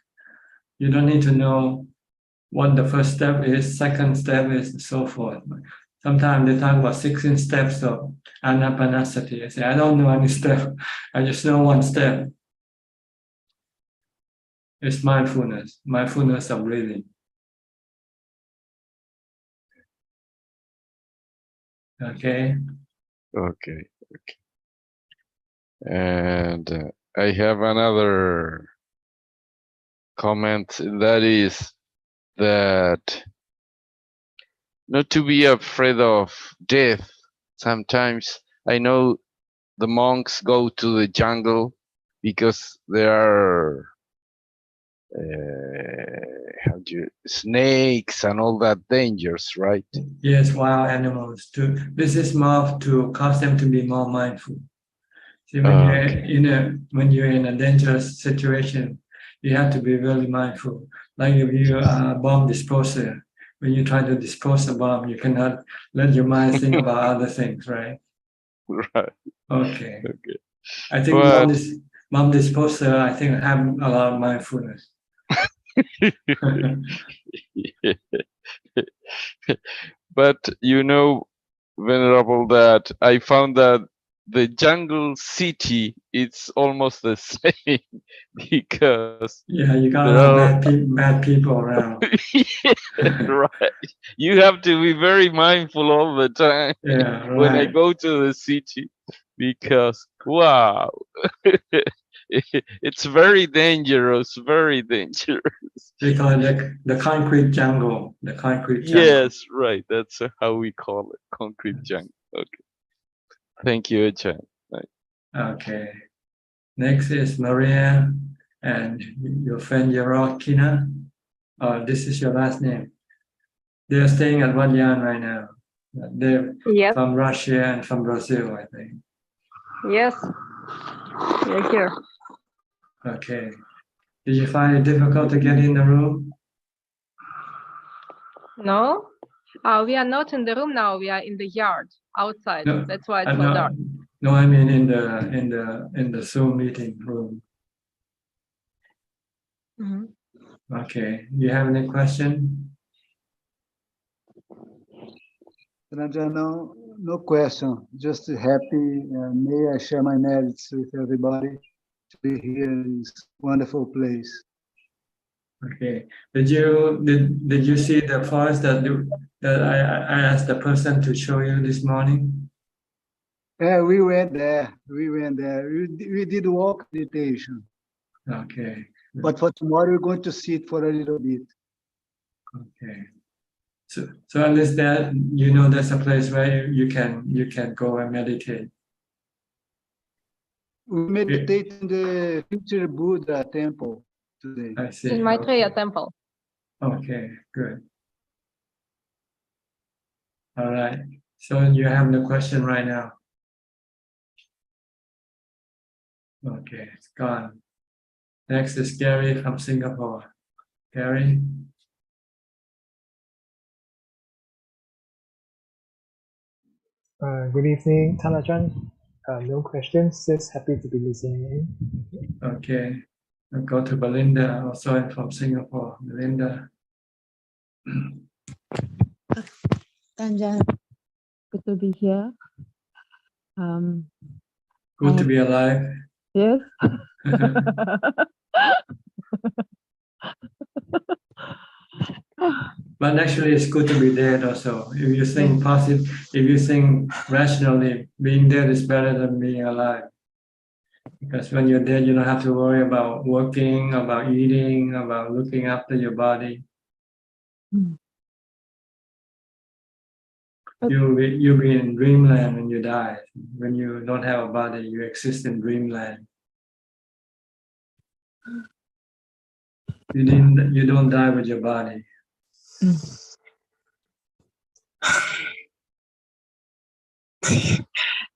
You don't need to know what the first step is, second step is, and so forth. Sometimes they talk about 16 steps of anapanasati. I say, I don't know any step. I just know one step. It's mindfulness of breathing. Okay? Okay. And I have another comment, that is that not to be afraid of death. Sometimes I know the monks go to the jungle because there are snakes and all that dangers, right? Yes, wild animals too. This is more to cause them to be more mindful. See, when you're in a dangerous situation, you have to be really mindful. Like if you are a bomb disposer, when you try to dispose a bomb, you cannot let your mind think about other things, right? Right. Okay. Okay. I think But bomb disposer, I think have a lot of mindfulness. but you know, Venerable, that I found that the jungle city it's almost the same because Yeah, you got a there lot of are bad people around. right. You have to be very mindful all the time Yeah, when I right. go to the city because wow, it's very dangerous, very dangerous. They call it the concrete jungle. The concrete jungle. Yes, right. That's how we call it, concrete jungle. Okay. Thank you, Ajaan. Right. Okay. Next is Maria and your friend Yorokina. This is your last name. They're staying at Ajaan right now. They're from Russia and from Brazil, I think. Yes. We're here. Okay. Did you find it difficult to get in the room? No, we are not in the room now. We are in the yard outside. No, That's why it's so no, dark. no. I mean in the Zoom meeting room. Okay. You have any question? No question. Just happy. May I share my merits with everybody to be here in this wonderful place. Okay. Did you see the forest that I asked the person to show you this morning? Yeah, we went there. We did walk meditation. Okay. But for tomorrow, we're going to sit for a little bit. Okay. So at least that you know there's a place where you can go and meditate. We meditate in the future Buddha temple today. I see. In Maitreya temple. Okay, good. All right. So you have no question right now. Okay, it's gone. Next is Gary from Singapore. Gary. Good evening, Tanajan. No questions, just happy to be listening in. Okay. I'll go to Belinda, also from Singapore. Belinda. Tanajan, good to be here. Good to be alive. Yes. But actually, it's good to be dead also. If you think positive, if you think rationally, being dead is better than being alive. Because when you're dead, you don't have to worry about working, about eating, about looking after your body. You'll be in dreamland when you die. When you don't have a body, you exist in dreamland. You don't die with your body.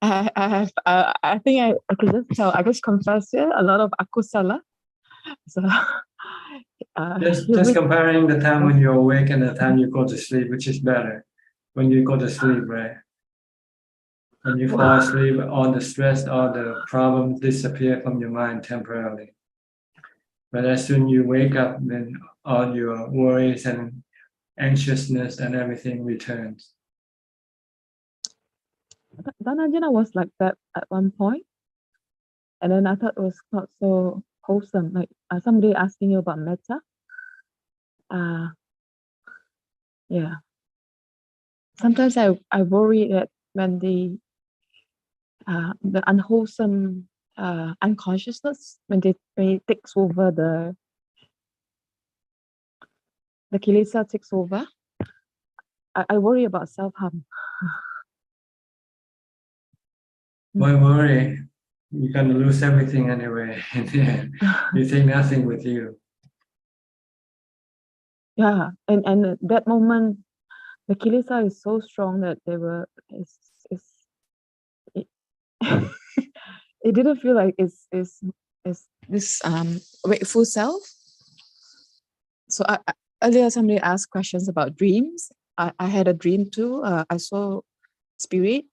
I think I could just tell. I just confess here a lot of akusala. So Just comparing the time when you're awake and the time you go to sleep, which is better. When you go to sleep, right? When you fall asleep, all the stress, all the problems disappear from your mind temporarily. But as soon you wake up, then all your worries and anxiousness and everything returns. Dhananjana was like that at one point, and then I thought it was not so wholesome. Like somebody asking you about metta. Yeah. Sometimes I worry that when the unwholesome unconsciousness when it takes over the kilesa takes over, I worry about self-harm. Why worry? You're gonna lose everything anyway. You take nothing with you. Yeah, and at that moment, the kilesa is so strong that they were. It, it didn't feel like it's this wakeful self. So earlier somebody asked questions about dreams. I had a dream too. I saw spirit.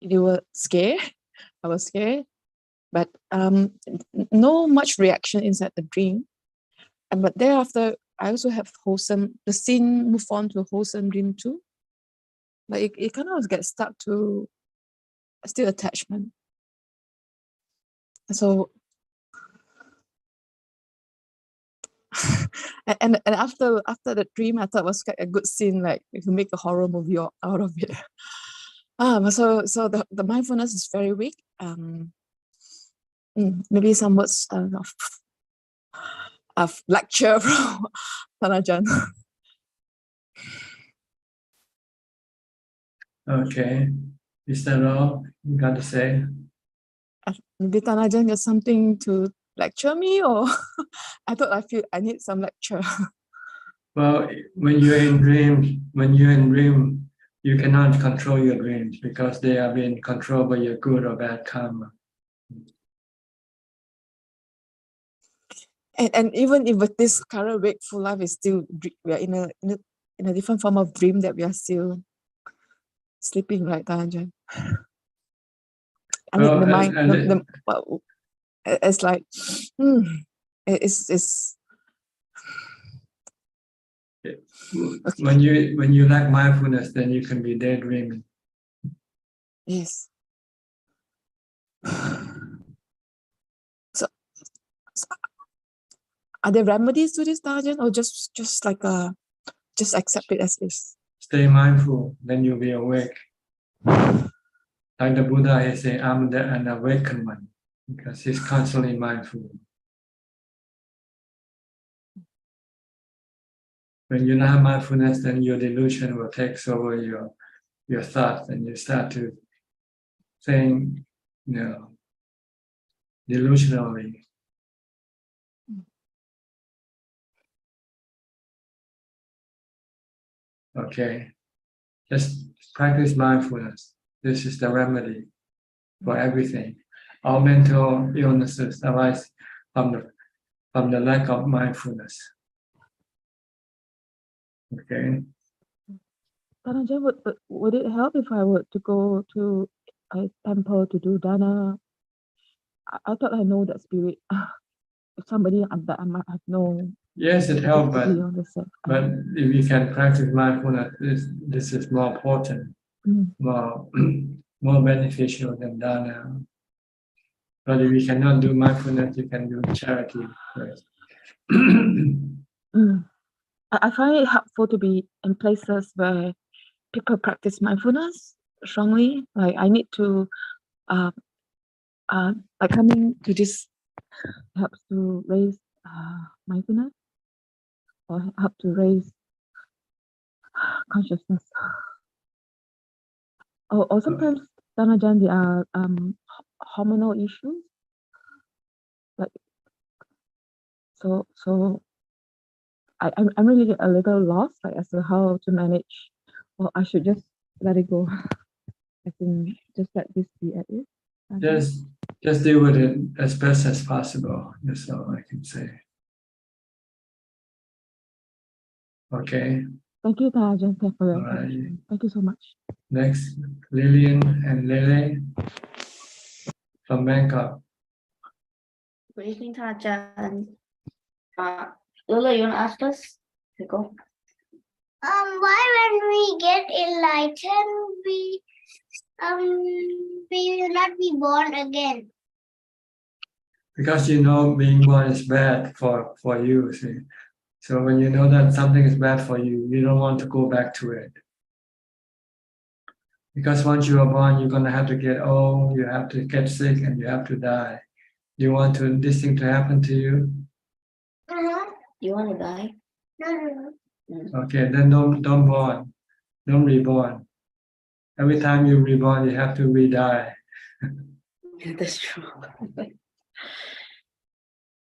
They were scared. I was scared, but no much reaction inside the dream. But thereafter, I also have wholesome. The scene moved on to a wholesome dream too. But it kind of gets stuck to still attachment. So and after the dream, I thought it was quite a good scene, like if you make a horror movie out of it. So the mindfulness is very weak. Maybe some words of lecture from Ajaan. Okay. Is that all you got to say? Maybe Ajaan got something to lecture me, or I thought I need some lecture. Well, when you're in dream, you cannot control your dreams because they are being controlled by your good or bad karma. And even if with this current wakeful life is still, we are in a different form of dream that we are still sleeping, right, Ajaan? I mean, the mind, it's like, it's when you lack mindfulness, then you can be daydreaming. Yes. So are there remedies to this, Ajaan, or just like just accept it as is? Stay mindful, then you'll be awake. Like the Buddha, he say, I'm an awakened one, because he's constantly mindful. When you have mindfulness, then your delusion will take over your thoughts, and you start to think, delusionally. Okay, just practice mindfulness. This is the remedy for everything. All mental illnesses arise from the lack of mindfulness. Okay. Ajaan, would it help if I were to go to a temple to do dana? I thought I know that spirit. If somebody that I might have known. Yes, it helps, but if you can practice mindfulness, this is more important, more beneficial than dana. But if you cannot do mindfulness, you can do charity first. I find it helpful to be in places where people practice mindfulness strongly. Like I need to, like coming to this helps to raise mindfulness, or help to raise consciousness. Or sometimes, Ajaan, there are hormonal issues. Like so I'm really a little lost, like as to how to manage. Well, I should just let it go. I think just let this be at it. Just deal with it as best as possible. That's all I can say. Okay. Thank you, Ajaan, for your information. Thank you so much. Next, Lillian and Lele from Bangkok. Good evening, Ajaan. Lila, you want to ask us? Okay, go. Why when we get enlightened, we will not be born again? Because being born is bad for you, see. So when you know that something is bad for you, you don't want to go back to it. Because once you are born, you're gonna have to get old, you have to get sick, and you have to die. You want this thing to happen to you? You want to die? No. Okay, then don't born, don't reborn. Every time you reborn, you have to re-die. That's true.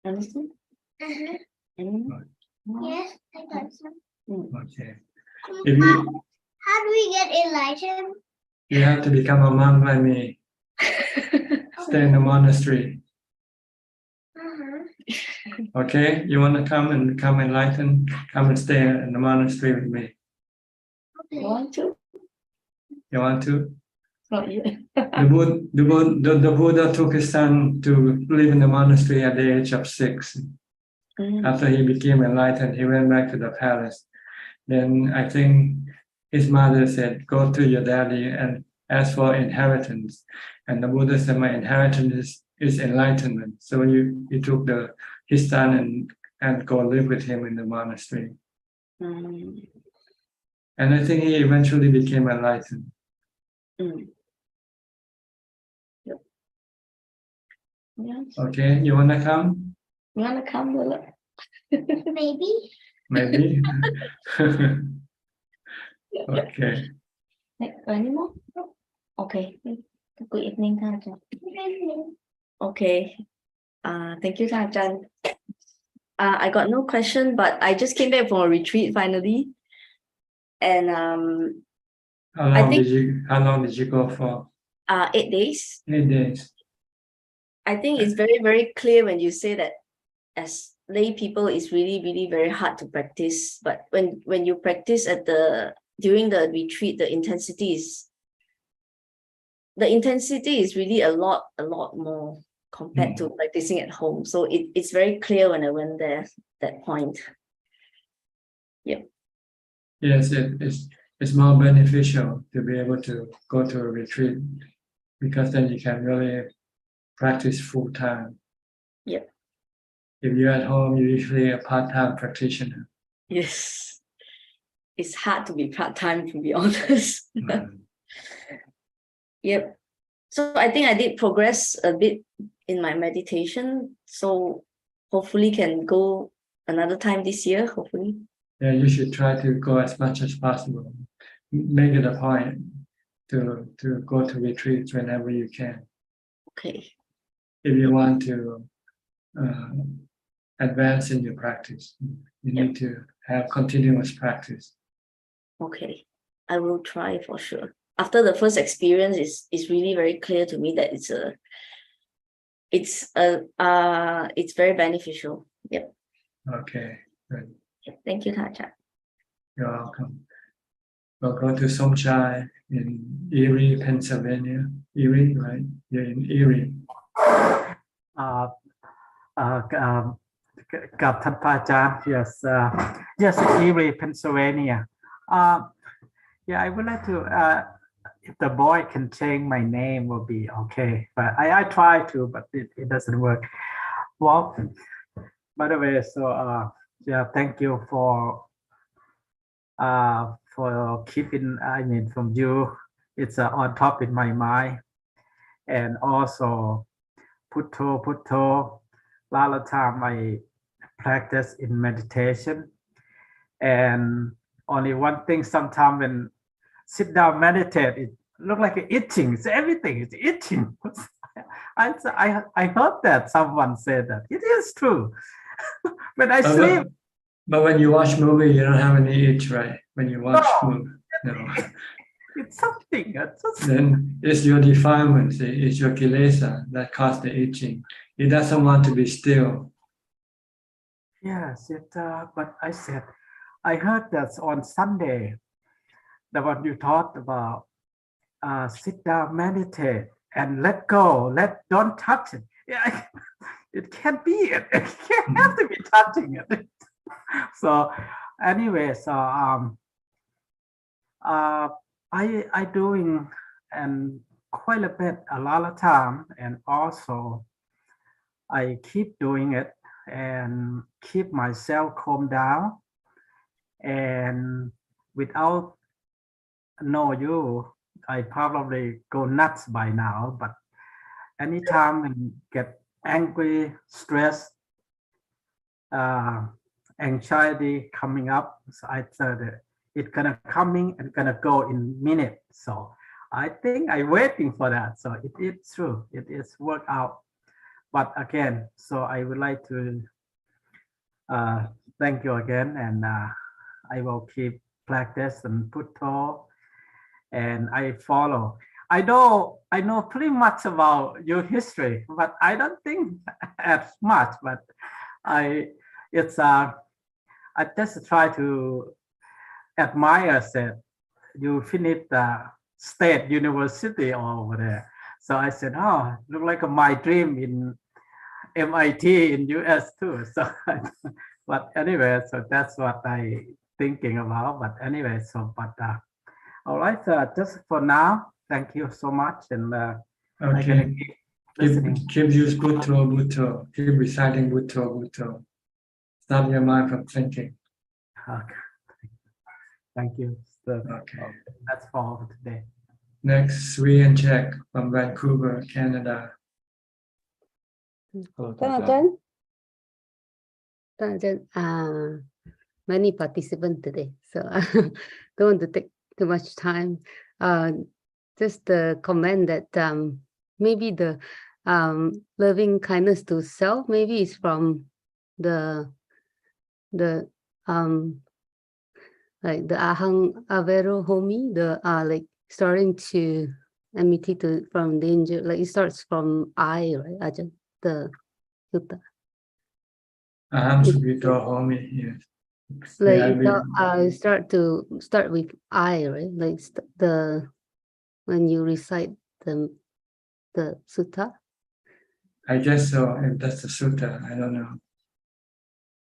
Understand? Yes, I got some. Okay. If you How do we get enlightened? you have to become a monk like me, stay in the monastery. Okay, you want to come and become enlightened? Come and stay in the monastery with me. You want to? You want to? Not yet. The Buddha took his son to live in the monastery at the age of 6. After he became enlightened, he went back to the palace. Then I think his mother said, "Go to your daddy and ask for inheritance." And the Buddha said, "My inheritance is enlightenment." So he took his son and go live with him in the monastery. And I think he eventually became enlightened. Yes. Okay, you wanna come? You wanna come, Lola? Maybe. Maybe. Okay. Any more? Okay. Good evening, Ajahn. Okay. Thank you, Ajahn. I got no question, but I just came back from a retreat finally. And How long did you go for? 8 days. 8 days. I think it's very, very clear when you say that as lay people, it's really, really very hard to practice. But when you practice during the retreat, the intensity is really a lot more compared to practicing at home. So it's very clear when I went there, that point. Yep. Yes, it's more beneficial to be able to go to a retreat because then you can really practice full time. Yep. If you're at home, you're usually a part-time practitioner. Yes. It's hard to be part-time, to be honest. Yep. So I think I did progress a bit in my meditation. So hopefully can go another time this year, hopefully. Yeah, you should try to go as much as possible. Make it a point to go to retreats whenever you can. Okay. If you want to advance in your practice, you need to have continuous practice. Okay. I will try for sure. After the first experience, it's really very clear to me that it's very beneficial. Yep. Okay, good. Thank you, Ajahn. You're welcome. We'll go to Suchart in Erie, Pennsylvania. Erie, right? You're in Erie. กับท่านพระอาจารย์ yes Erie Pennsylvania yeah I would like to if the boy can change my name will be okay but I try to but it doesn't work well by the way so yeah thank you for keeping from you it's on top in my mind and also Putto a lot of time I practice in meditation and only one thing sometimes when sit down meditate it look like itching it's everything is itching I heard that someone said that it is true when I sleep but when you watch movie you don't have any itch right when you watch movie no it's something then it's your defilement it's your kilesa that cause the itching it doesn't want to be still. Yes, but I said, I heard that on Sunday, the one you talked about, sit down, meditate, and let go, don't touch it. Yeah, it can't be it. It can't have to be touching it. So anyway, so I doing and quite a bit, a lot of time, and also I keep doing it and keep myself calm down and without know you I probably go nuts by now but anytime when get angry stressed anxiety coming up. So I said it's gonna coming and gonna go in minutes. So I think I'm waiting for that. So it is true. It is work out. But again, so I would like to thank you again, and I will keep practice and putto, and I follow. I know pretty much about your history, but I don't think as much. But it's I just try to admire that you finished the state university over there. So I said, oh, look like my dream in MIT in US too. So, but anyway, so that's what I thinking about. But anyway, so all right, just for now, thank you so much, and I'm gonna Okay. keep listening. Keep use Bhutto, Bhutto. Keep reciting Bhutto, Bhutto. Stop your mind from thinking. Okay. Thank you. So, Okay. that's all for today. Next, Sri and Jack from Vancouver, Canada. Hello, Ajaan. Ajaan, many participants today, so I don't want to take too much time. Just the comment that maybe the loving kindness to self maybe is from the like the ahang avero homi, the like starting to enmity to from danger, like it starts from I, right, Ajahn? The sutta. Aham Sugito Homi, yes. Like Yeah, start with I, right? Like when you recite the sutta. I guess so. If that's the sutta, I don't know.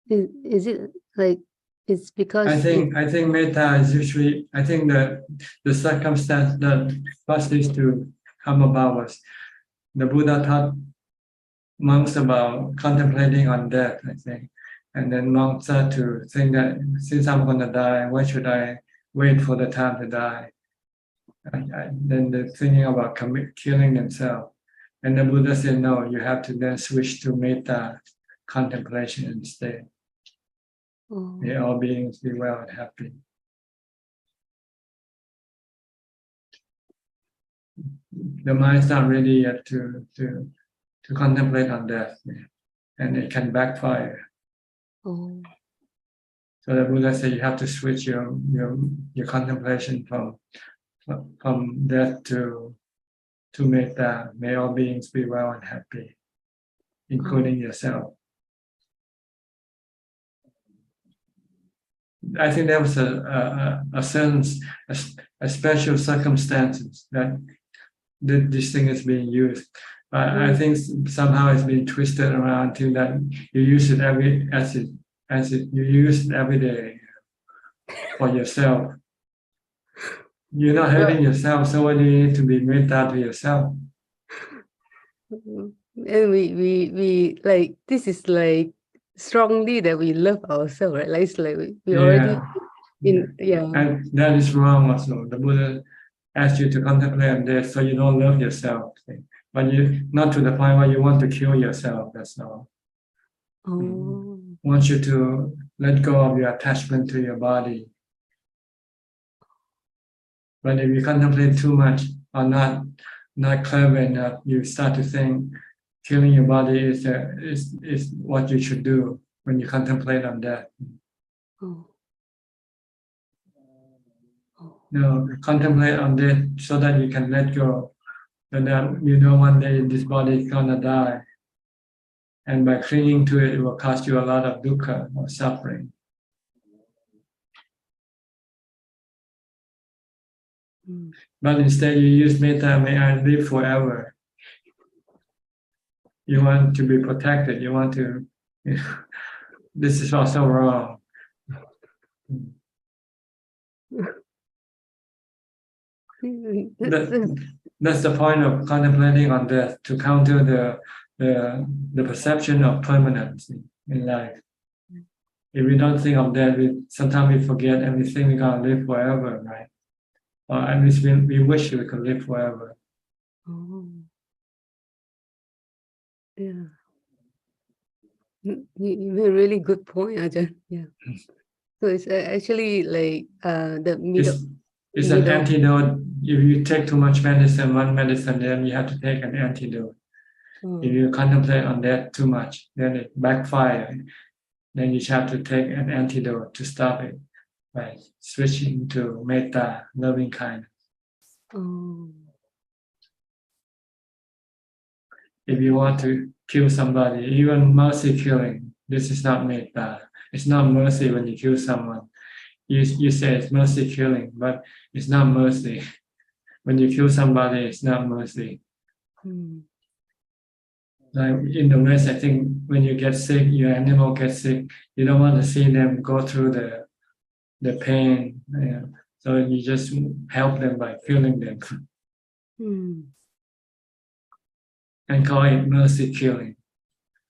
Is it like it's because I think metta is usually, I think that the circumstance that first is to come about was the Buddha taught monks about contemplating on death, I think. And then monks start to think that since I'm going to die, why should I wait for the time to die? Then they're thinking about killing themselves. And the Buddha said, no, you have to then switch to metta contemplation instead. May all beings be well and happy. The mind's not ready yet to contemplate on death, and it can backfire. So the Buddha said you have to switch your contemplation from death to metta. May all beings be well and happy, including yourself. I think there was a special circumstances that this thing is being used. I think somehow it's been twisted around to that you use it you use it every day for yourself. You're not hurting yourself, so what do you need to be metta to yourself? And we like this is like strongly that we love ourselves, right? Like it's like we already And that is wrong also. The Buddha asked you to contemplate on death so you don't love yourself. But you not to the point where you want to kill yourself, that's all. Wants you to let go of your attachment to your body. But if you contemplate too much or not clever enough, you start to think killing your body is what you should do when you contemplate on death. No, contemplate on death so that you can let go. And then you know one day this body is gonna die. And by clinging to it, it will cause you a lot of dukkha or suffering. But instead you use metta, may I live forever. You want to be protected, you want to, this is also wrong. That's the point of contemplating on death, to counter the perception of permanence in life. If we don't think of death, sometimes we forget and we think we're gonna live forever, right? Or at least we wish we could live forever. Yeah. You made a really good point, Ajahn. Yeah. So it's actually like the middle. It's an middle. antidote. If you take too much medicine, one medicine, then you have to take an antidote. If you contemplate on that too much, then it backfire. Then you have to take an antidote to stop it by switching to metta, loving kindness. Oh. If you want to kill somebody, even mercy killing, this is not metta. It's not mercy when you kill someone. You say it's mercy killing, but it's not mercy. When you kill somebody, it's not mercy. Like in the West, I think when you get sick, your animal gets sick, you don't want to see them go through the pain. So you just help them by killing them and call it mercy killing.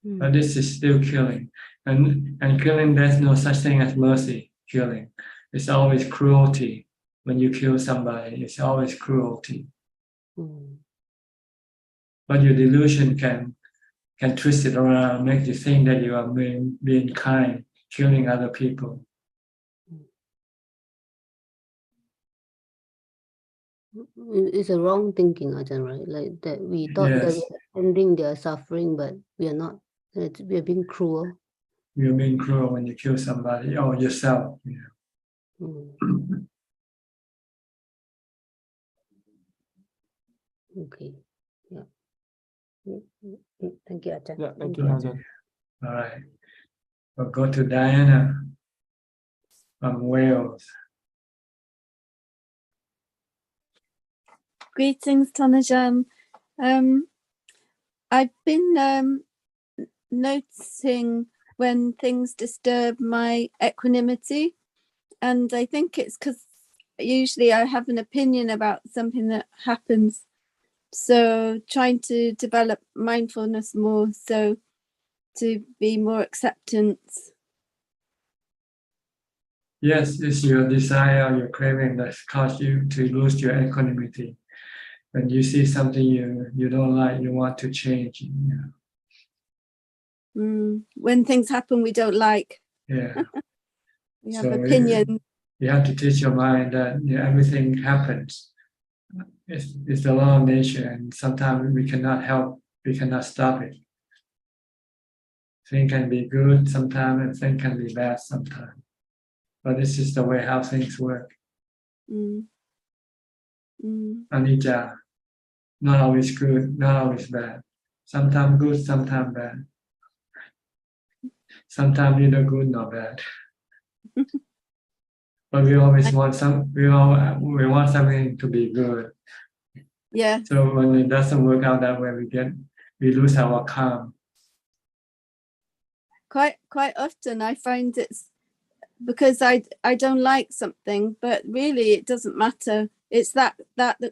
But this is still killing. And killing, there's no such thing as mercy killing. It's always cruelty. When you kill somebody, it's always cruelty. But your delusion can twist it around, make you think that you are being kind, killing other people. It's a wrong thinking, Ajahn, right? Like that we thought that Yes. we are ending their suffering, but we are not. We are being cruel. You're being cruel when you kill somebody or yourself. Okay. Yeah. Thank you, Ajahn. Yeah, thank you, Ajahn. All right. We'll go to Diana from Wales. Greetings, Tanajan. I've been noticing when things disturb my equanimity, and I think it's because usually I have an opinion about something that happens. So trying to develop mindfulness more, so to be more acceptance. Yes, it's your desire, your craving that caused you to lose your equanimity. When you see something you don't like, you want to change. When things happen we don't like. Yeah. We have opinions. You have to teach your mind that everything happens. It's the law of nature, and sometimes we cannot help, we cannot stop it. Things can be good sometimes, and things can be bad sometimes. But this is the way how things work. Anicca, not always good, not always bad. Sometimes good, sometimes bad. Sometimes neither good nor bad. But we always want we want something to be good. Yeah. So when it doesn't work out that way, we lose our calm. Quite often I find it's because I don't like something, but really it doesn't matter. It's that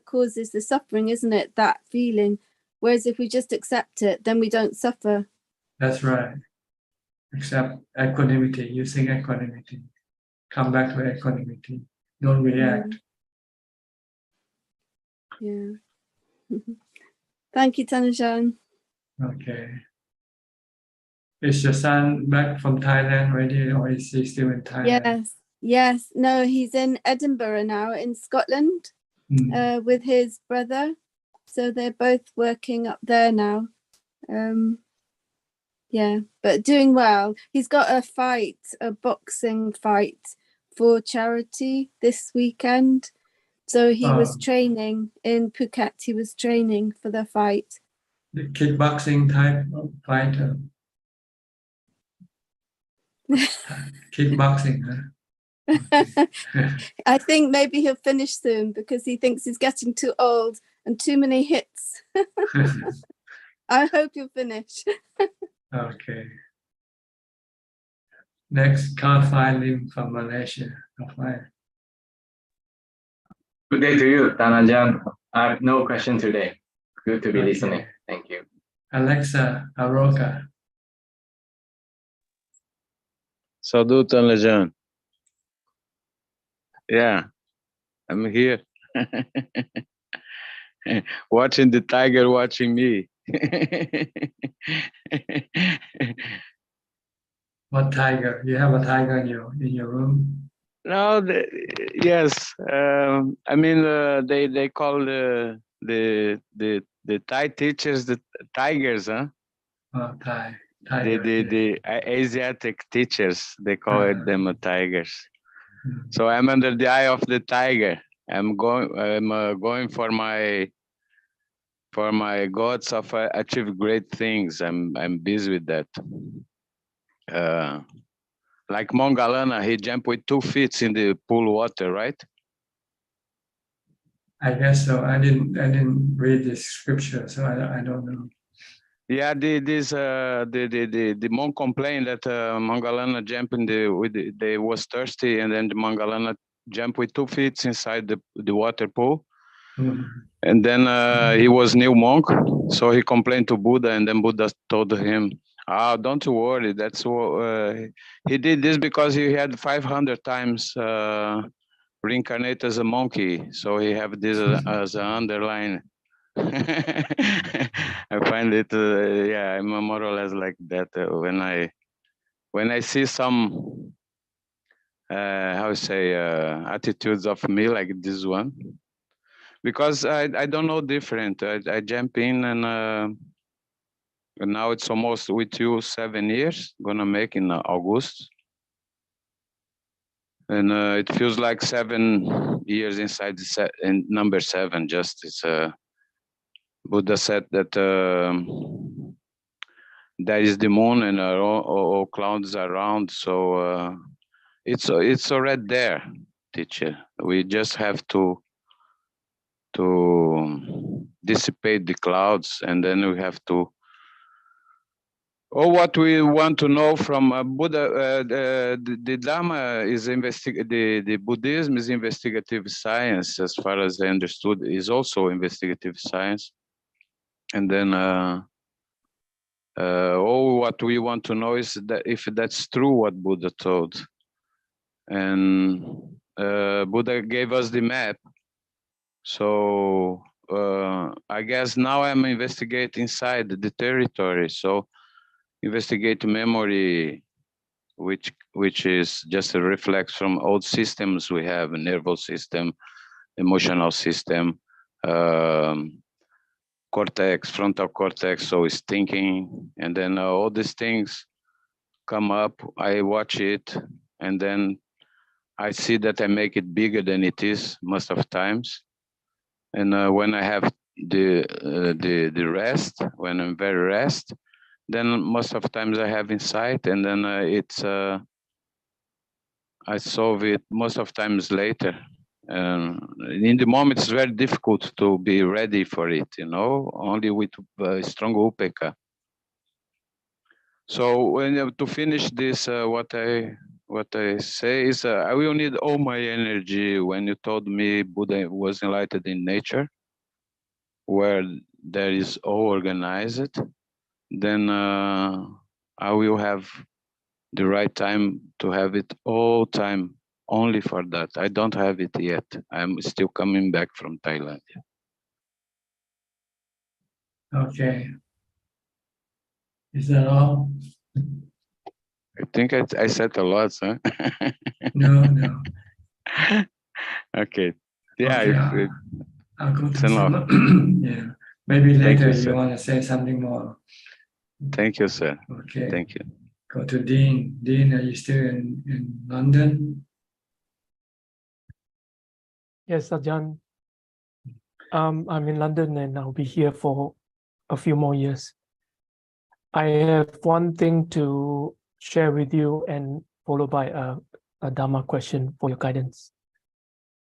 causes the suffering, isn't it? That feeling. Whereas if we just accept it, then we don't suffer. That's right. Accept equanimity, using equanimity. Come back to equanimity. Don't react. Yeah. Thank you, Tanajan. Okay. Is your son back from Thailand already, or is he still in Thailand? Yes. No, he's in Edinburgh now, in Scotland, with his brother. So they're both working up there now. Yeah, but doing well. He's got a boxing fight for charity this weekend. So he was training in Phuket. He was training for the fight. The kickboxing type of fighter. Kickboxing, huh? I think maybe he'll finish soon because he thinks he's getting too old and too many hits. I hope you'll finish. Okay. Next, Kafai Lim from Malaysia. Kafai. Good day to you, Tanajan. I have no question today. Good to be listening. Thank you. Alexa Aroka. Sadhu Tanajan. Yeah, I'm here. Watching the tiger watching me. What tiger? You have a tiger in your room? No, yes. I mean, they call the Thai teachers the tigers, huh? Oh, tiger. The Asiatic teachers, they call it them tigers. So I'm under the eye of the tiger. I'm going for my goals of achieve great things. I'm busy with that. Like Mongalana, he jumped with 2 feet in the pool water, right? I guess so. I didn't read the scripture, so I don't know. Yeah, the monk complained that Mangalana jumped in they was thirsty, and then the Mangalana jumped with 2 feet inside the water pool. And then he was new monk, so he complained to Buddha, and then Buddha told him, "Ah, don't worry. That's what he did this because he had 500 times reincarnated as a monkey, so he have this as an underline." I find it, yeah, I'm more or less like that when I see some how to say attitudes of me like this one. Because I don't know different. I jump in and now it's almost with you 7 years, gonna make in August. And it feels like 7 years inside in number 7, just it's Buddha said that there is the moon and all clouds around. So it's already there, teacher. We just have to dissipate the clouds, and then we have to, what we want to know from Buddha, the Dharma is the Buddhism is investigative science, as far as I understood, is also investigative science. And then what we want to know is that if that's true what Buddha told. And Buddha gave us the map. So I guess now I'm investigating inside the territory. So investigate memory, which is just a reflex from old systems we have, a nervous system, emotional system, cortex, frontal cortex, so it's thinking, and then all these things come up, I watch it, and then I see that I make it bigger than it is most of times. And when I have the rest, when I'm very rest, then most of times I have insight, and then I solve it most of times later. In the moment, it's very difficult to be ready for it, only with strong upeka. So when to finish this, what I say is, I will need all my energy. When you told me Buddha was enlightened in nature, where there is all organized, then I will have the right time to have it all time only for that. I don't have it yet. I'm still coming back from Thailand. Okay. Is that all? I think I said a lot, huh? No. Okay. Yeah. Okay, I'll go to it's enough. yeah. Maybe later you, you want to say something more. Thank you, sir. Okay. Thank you. Go to Dean. Dean, are you still in London? Yes, Ajaan. I'm in London and I'll be here for a few more years. I have one thing to share with you and followed by a Dharma question for your guidance.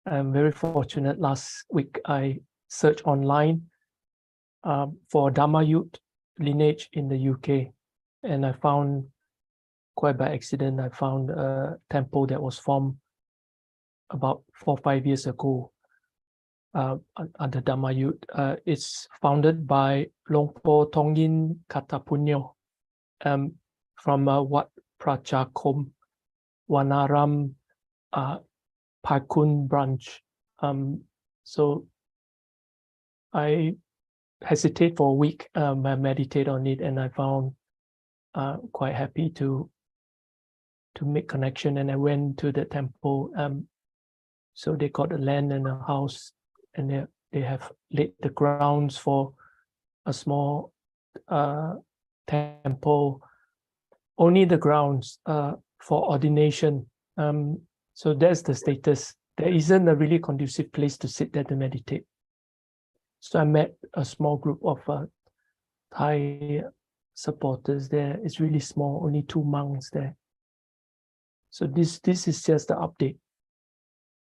I'm very fortunate. Last week, I searched online for Dharma Youth lineage in the UK, and I found, quite by accident, I found a temple that was formed about 4 or 5 years ago under Dharma Youth. It's founded by Longpo Tongyin Katapunyo from Wat Prachakom Wanaram Pakun branch. So I hesitate for a week, I meditate on it, and I found quite happy to to make connection, and I went to the temple. So they got a land and a house, and they have laid the grounds for a small temple. Only the grounds for ordination. So that's the status. There isn't a really conducive place to sit there to meditate. So I met a small group of Thai supporters there. It's really small, only 2 monks there. So this is just the update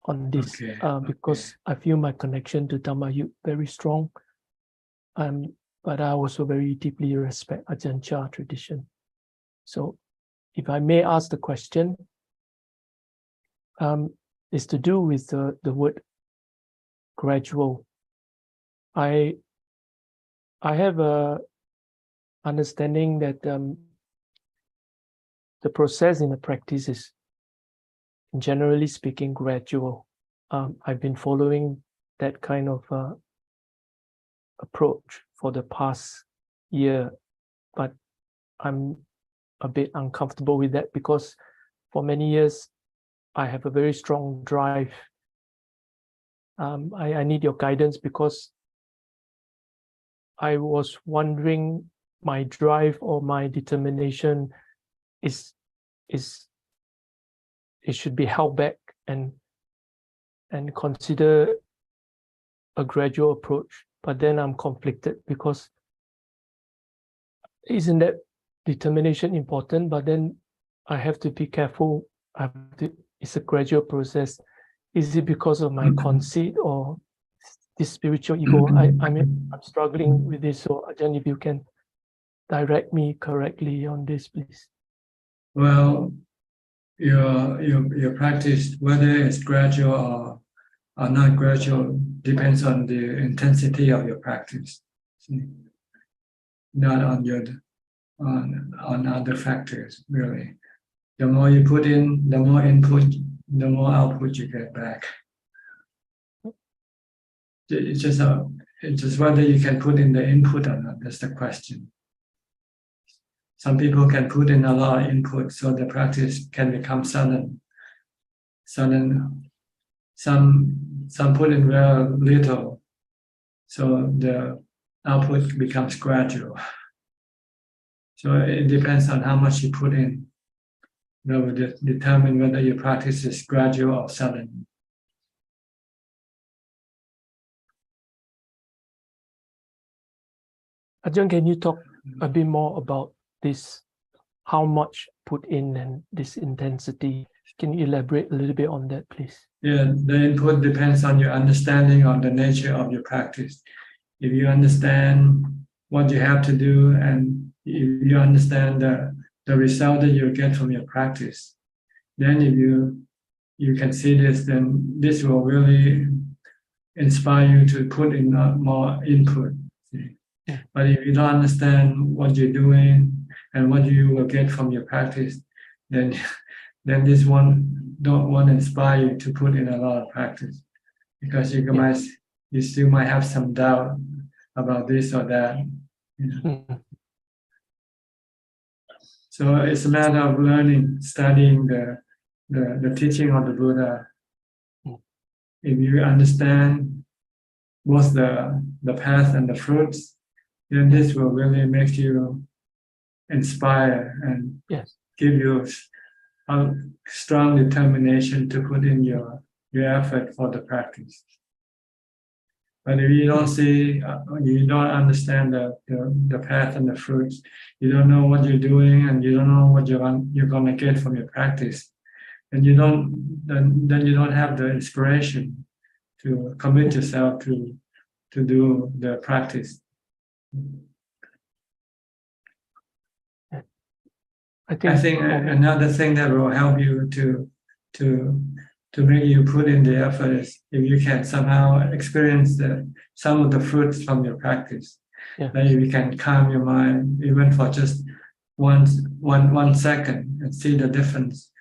on this, because I feel my connection to Dhamma Youth very strong. But I also very deeply respect Ajahn Chah tradition. So if I may ask the question, is to do with the word gradual. I have a understanding that the process in the practice is, generally speaking, gradual. I've been following that kind of approach for the past year, but I'm a bit uncomfortable with that because for many years I have a very strong drive. I need your guidance because I was wondering, my drive or my determination it should be held back and consider a gradual approach. But then I'm conflicted because isn't that determination important? But then I have to be careful. It's a gradual process. Is it because of my conceit or this spiritual ego? I'm struggling with this. So Ajahn, if you can direct me correctly on this, please. Well, your practice, whether it's gradual or not gradual, depends on the intensity of your practice, not on other factors, really. The more you put in, the more input, the more output you get back. It's just whether you can put in the input or not. That's the question. Some people can put in a lot of input, so the practice can become sudden. Some put in very little, so the output becomes gradual. So it depends on how much you put in. That will determine whether your practice is gradual or sudden. Ajahn, can you talk a bit more about this? How much put in and this intensity? Can you elaborate a little bit on that, please? Yeah, the input depends on your understanding of the nature of your practice. If you understand what you have to do and if you understand the result that you get from your practice, then if you can see this, then this will really inspire you to put in more input. But if you don't understand what you're doing and what you will get from your practice, then this one don't want to inspire you to put in a lot of practice, because you still might have some doubt about this or that. So it's a matter of learning, studying the teaching of the Buddha. If you understand both the path and the fruits, then this will really make you inspire and give you a strong determination to put in your effort for the practice. But if you don't see, you don't understand the path and the fruits, you don't know what you're doing, and you don't know what you're gonna get from your practice, and you don't have the inspiration to commit yourself to do the practice. I think another thing that will help you to make you put in the effort is if you can somehow experience some of the fruits from your practice. Then you can calm your mind even for just one second and see the difference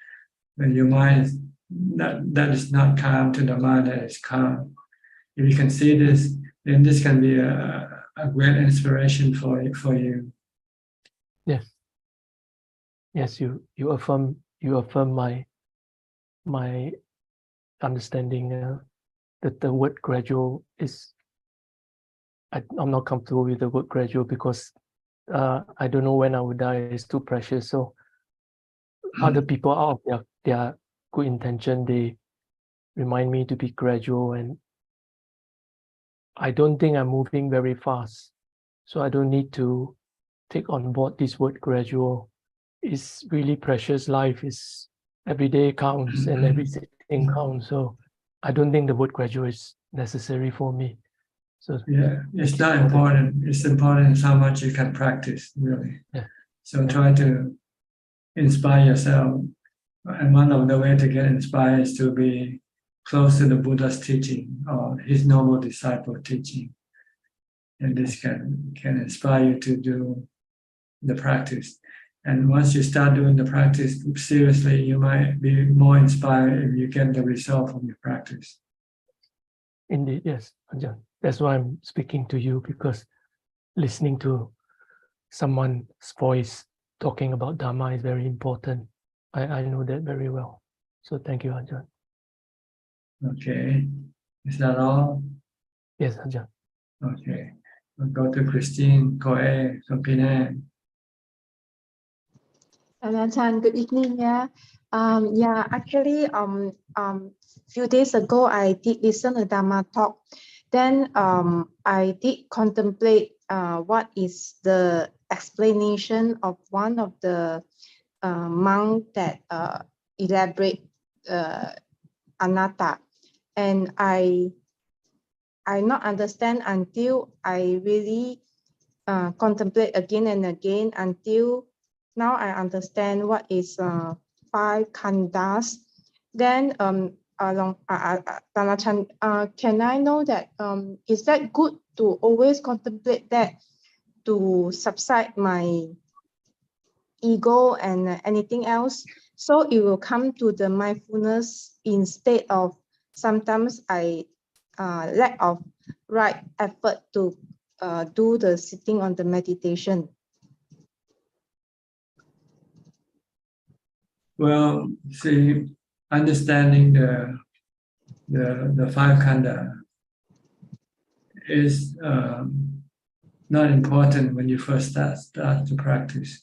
when your mind that is not calm to the mind that is calm. If you can see this, then this can be a great inspiration for you. Yes, you you affirm my understanding that the word gradual is, I'm not comfortable with the word gradual because I don't know when I would die. It's too precious. So other people, out of their good intention, they remind me to be gradual, and I don't think I'm moving very fast. So I don't need to take on board this word gradual. It's really precious. Life is every day counts and every sitting counts. So I don't think the word gradual is necessary for me. So yeah, it's not important. It's important how much you can practice, really. Yeah. So try to inspire yourself. And one of the way to get inspired is to be close to the Buddha's teaching or his noble disciple teaching. And this can inspire you to do the practice. And once you start doing the practice seriously, you might be more inspired if you get the result from your practice. Indeed, yes, Ajahn. That's why I'm speaking to you, because listening to someone's voice talking about Dharma is very important. I know that very well. So thank you, Ajahn. Okay. Is that all? Yes, Ajahn. Okay. We'll go to Christine, Koe, Kampine. Ajahn, good evening. Yeah, actually, few days ago, I did listen to Dharma talk. Then I did contemplate what is the explanation of one of the monk that elaborate anatta, and I not understand until I really contemplate again and again until now I understand what is five khandhas. Then Dhanachan, can I know that is that good to always contemplate that to subside my ego and anything else, so it will come to the mindfulness instead of sometimes I lack of right effort to do the sitting on the meditation? Well, see, understanding the five khandha is not important when you first start to practice.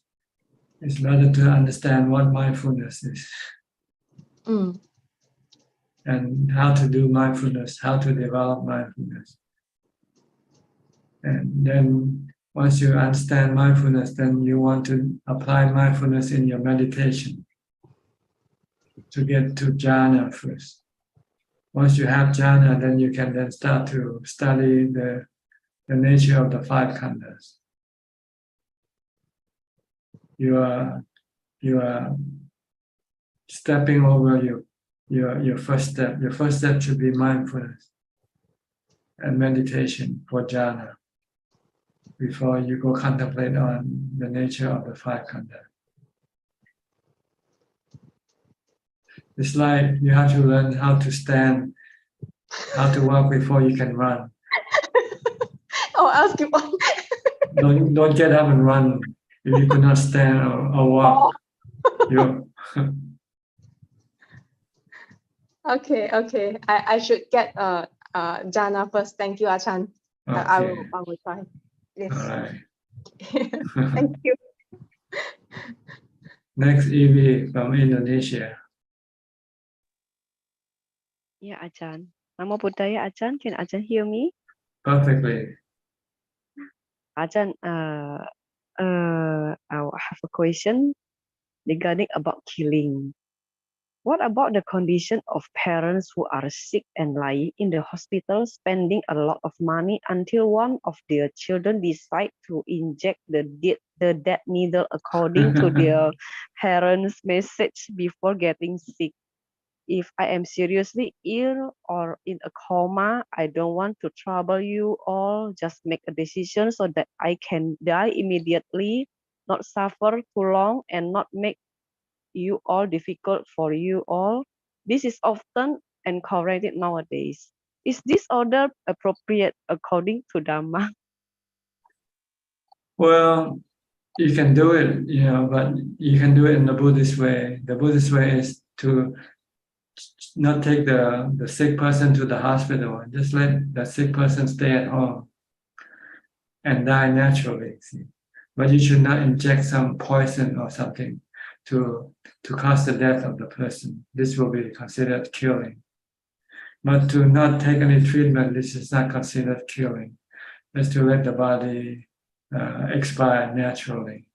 It's rather to understand what mindfulness is. And how to do mindfulness, how to develop mindfulness. And then once you understand mindfulness, then you want to apply mindfulness in your meditation to get to jhana first. Once you have jhana, then you can then start to study the nature of the five khandhas. You are stepping over your first step. Your first step should be mindfulness and meditation for jhana before you go contemplate on the nature of the five khandhas. It's like you have to learn how to stand, how to walk before you can run. Oh, ask you one. Don't get up and run if you could not stand or walk. Okay. I should get jhana first. Thank you, Ajahn. I will try. Yes. All right. Thank you. Next, Evie from Indonesia. Yeah, Ajahn. Namo Buddhaya, Ajahn. Can Ajahn hear me? Perfectly. Ajahn, I have a question regarding about killing. What about the condition of parents who are sick and lying in the hospital, spending a lot of money until one of their children decide to inject the dead needle according to their parents' message before getting sick? If I am seriously ill or in a coma, I don't want to trouble you all. Just make a decision so that I can die immediately, not suffer too long, and not make you all difficult for you all. This is often encouraged nowadays. Is this order appropriate according to Dhamma? Well, you can do it, but you can do it in the Buddhist way. The Buddhist way is to not take the sick person to the hospital and just let the sick person stay at home and die naturally. See? But you should not inject some poison or something to cause the death of the person. This will be considered killing. But to not take any treatment, this is not considered killing. Just to let the body expire naturally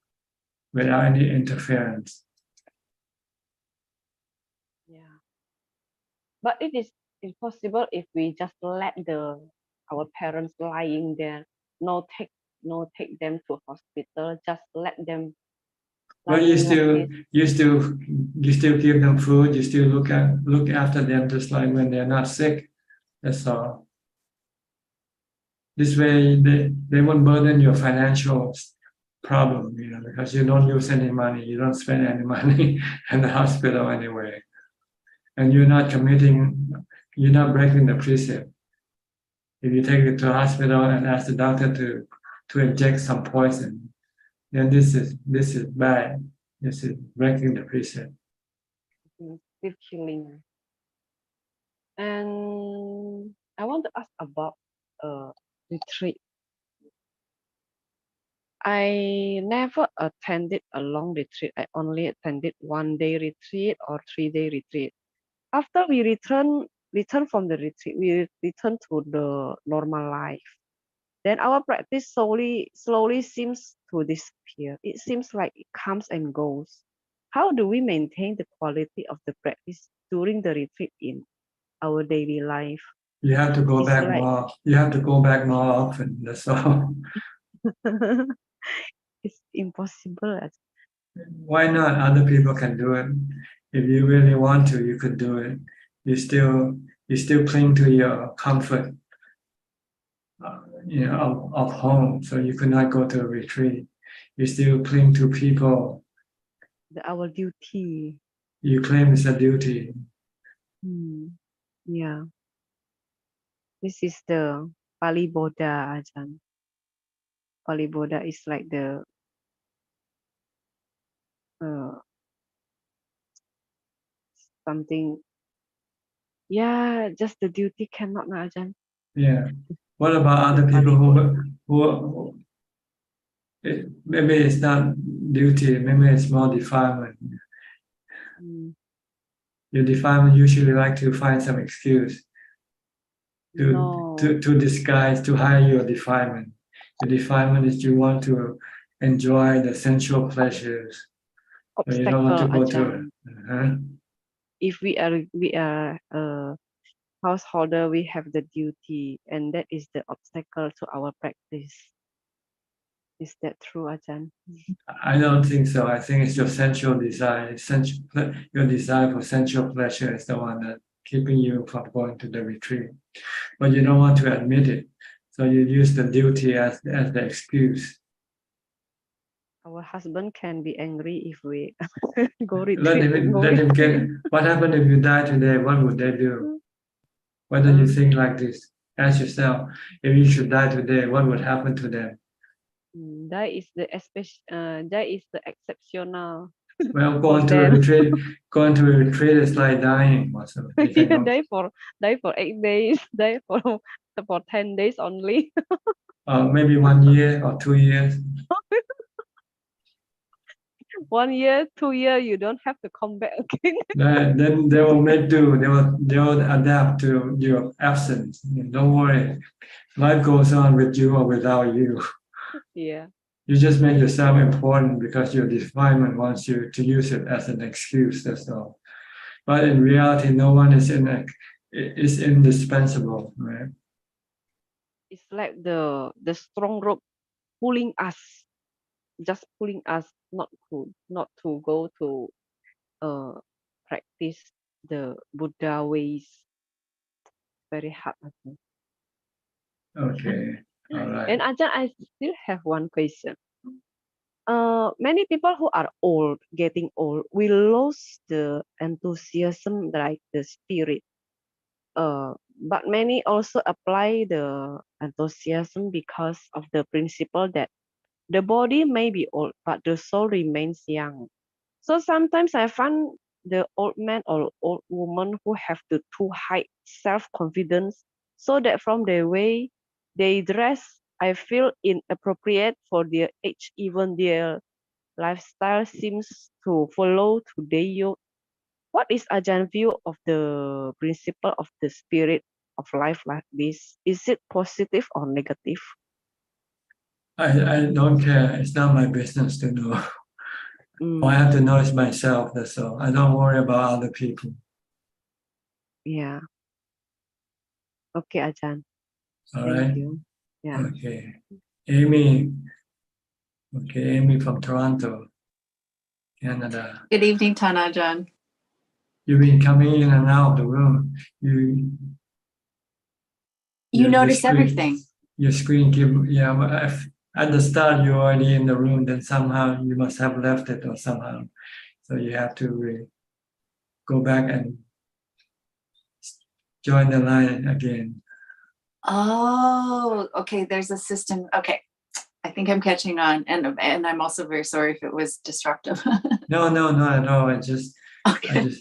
without any interference. Yeah. But it is impossible if we just let our parents lying there, no take them to hospital, just let them But you lying like still this. you still give them food, you still look after them just like when they're not sick. That's all. This way they won't burden your financial problem, because you don't use any money, you don't spend any money in the hospital anyway. And you're not breaking the precept. If you take it to a hospital and ask the doctor to inject some poison, then this is bad. This is breaking the precept. Still killing. And I want to ask about retreat. I never attended a long retreat. I only attended 1-day retreat or 3-day retreat. After we return from the retreat, we return to the normal life. Then our practice slowly seems to disappear. It seems like it comes and goes. How do we maintain the quality of the practice during the retreat in our daily life? You have to go It's back like more. You have to go back more often. That's all. it's impossible. Why not? Other people can do it. If you really want to, you could do it. You still cling to your comfort, of home. So you could not go to a retreat. You still cling to people. Our duty. You claim it's a duty. Yeah. This is the Pali Bodha, Ajahn. Pali Bodha is like the something. Yeah, just the duty cannot, Ajahn. Yeah. What about other people who maybe it's not duty, maybe it's more defilement. Your defilement usually like to find some excuse to disguise, to hide your defilement. Your defilement is you want to enjoy the sensual pleasures. So you don't want to go to. If we are householder, we have the duty, and that is the obstacle to our practice. Is that true, Ajahn? I don't think so. I think it's your sensual desire. Your desire for sensual pleasure is the one that keeping you from going to the retreat. But you don't want to admit it. So you use the duty as the excuse. Our husband can be angry if we go retreat. Let him get. What happened if you die today? What would they do? Why don't you think like this? Ask yourself, if you should die today, what would happen to them? That is the exceptional. Well, going to a retreat is like dying. Yeah, die for 8 days, die for 10 days only. Maybe 1 year or 2 years. 1 year, 2 year, you don't have to come back again. Then they will make do. They will adapt to your absence. Don't worry, life goes on with you or without you. Yeah. You just make yourself important because your defilement wants you to use it as an excuse. That's all. But in reality, no one is indispensable, right? It's like the strong rope pulling us, just pulling us, not to go to practice the Buddha ways. Very hard, I think. Okay, all right. And Ajahn, I still have one question. Many people who are getting old, will lose the enthusiasm, like the spirit. But many also apply the enthusiasm because of the principle that The body may be old, but the soul remains young. So sometimes I find the old man or old woman who have the too high self-confidence, so that from the way they dress, I feel inappropriate for their age, even their lifestyle seems to follow today's youth. What is Ajaan's view of the principle of the spirit of life like this? Is it positive or negative? I don't care. It's not my business to know. I have to know it myself. That's all. I don't worry about other people. Yeah. Okay, Ajaan. All Thank right. you. Yeah. Okay. Amy. Okay, Amy from Toronto, Canada. Good evening, Tanajan. You've been coming in and out of the room. You your notice screen- everything. Your screen at the start you're already in the room, then somehow you must have left it or somehow. So you have to go back and join the line again. Oh, okay. There's a system. Okay. I think I'm catching on. And I'm also very sorry if it was disruptive. No, not at all. It's just that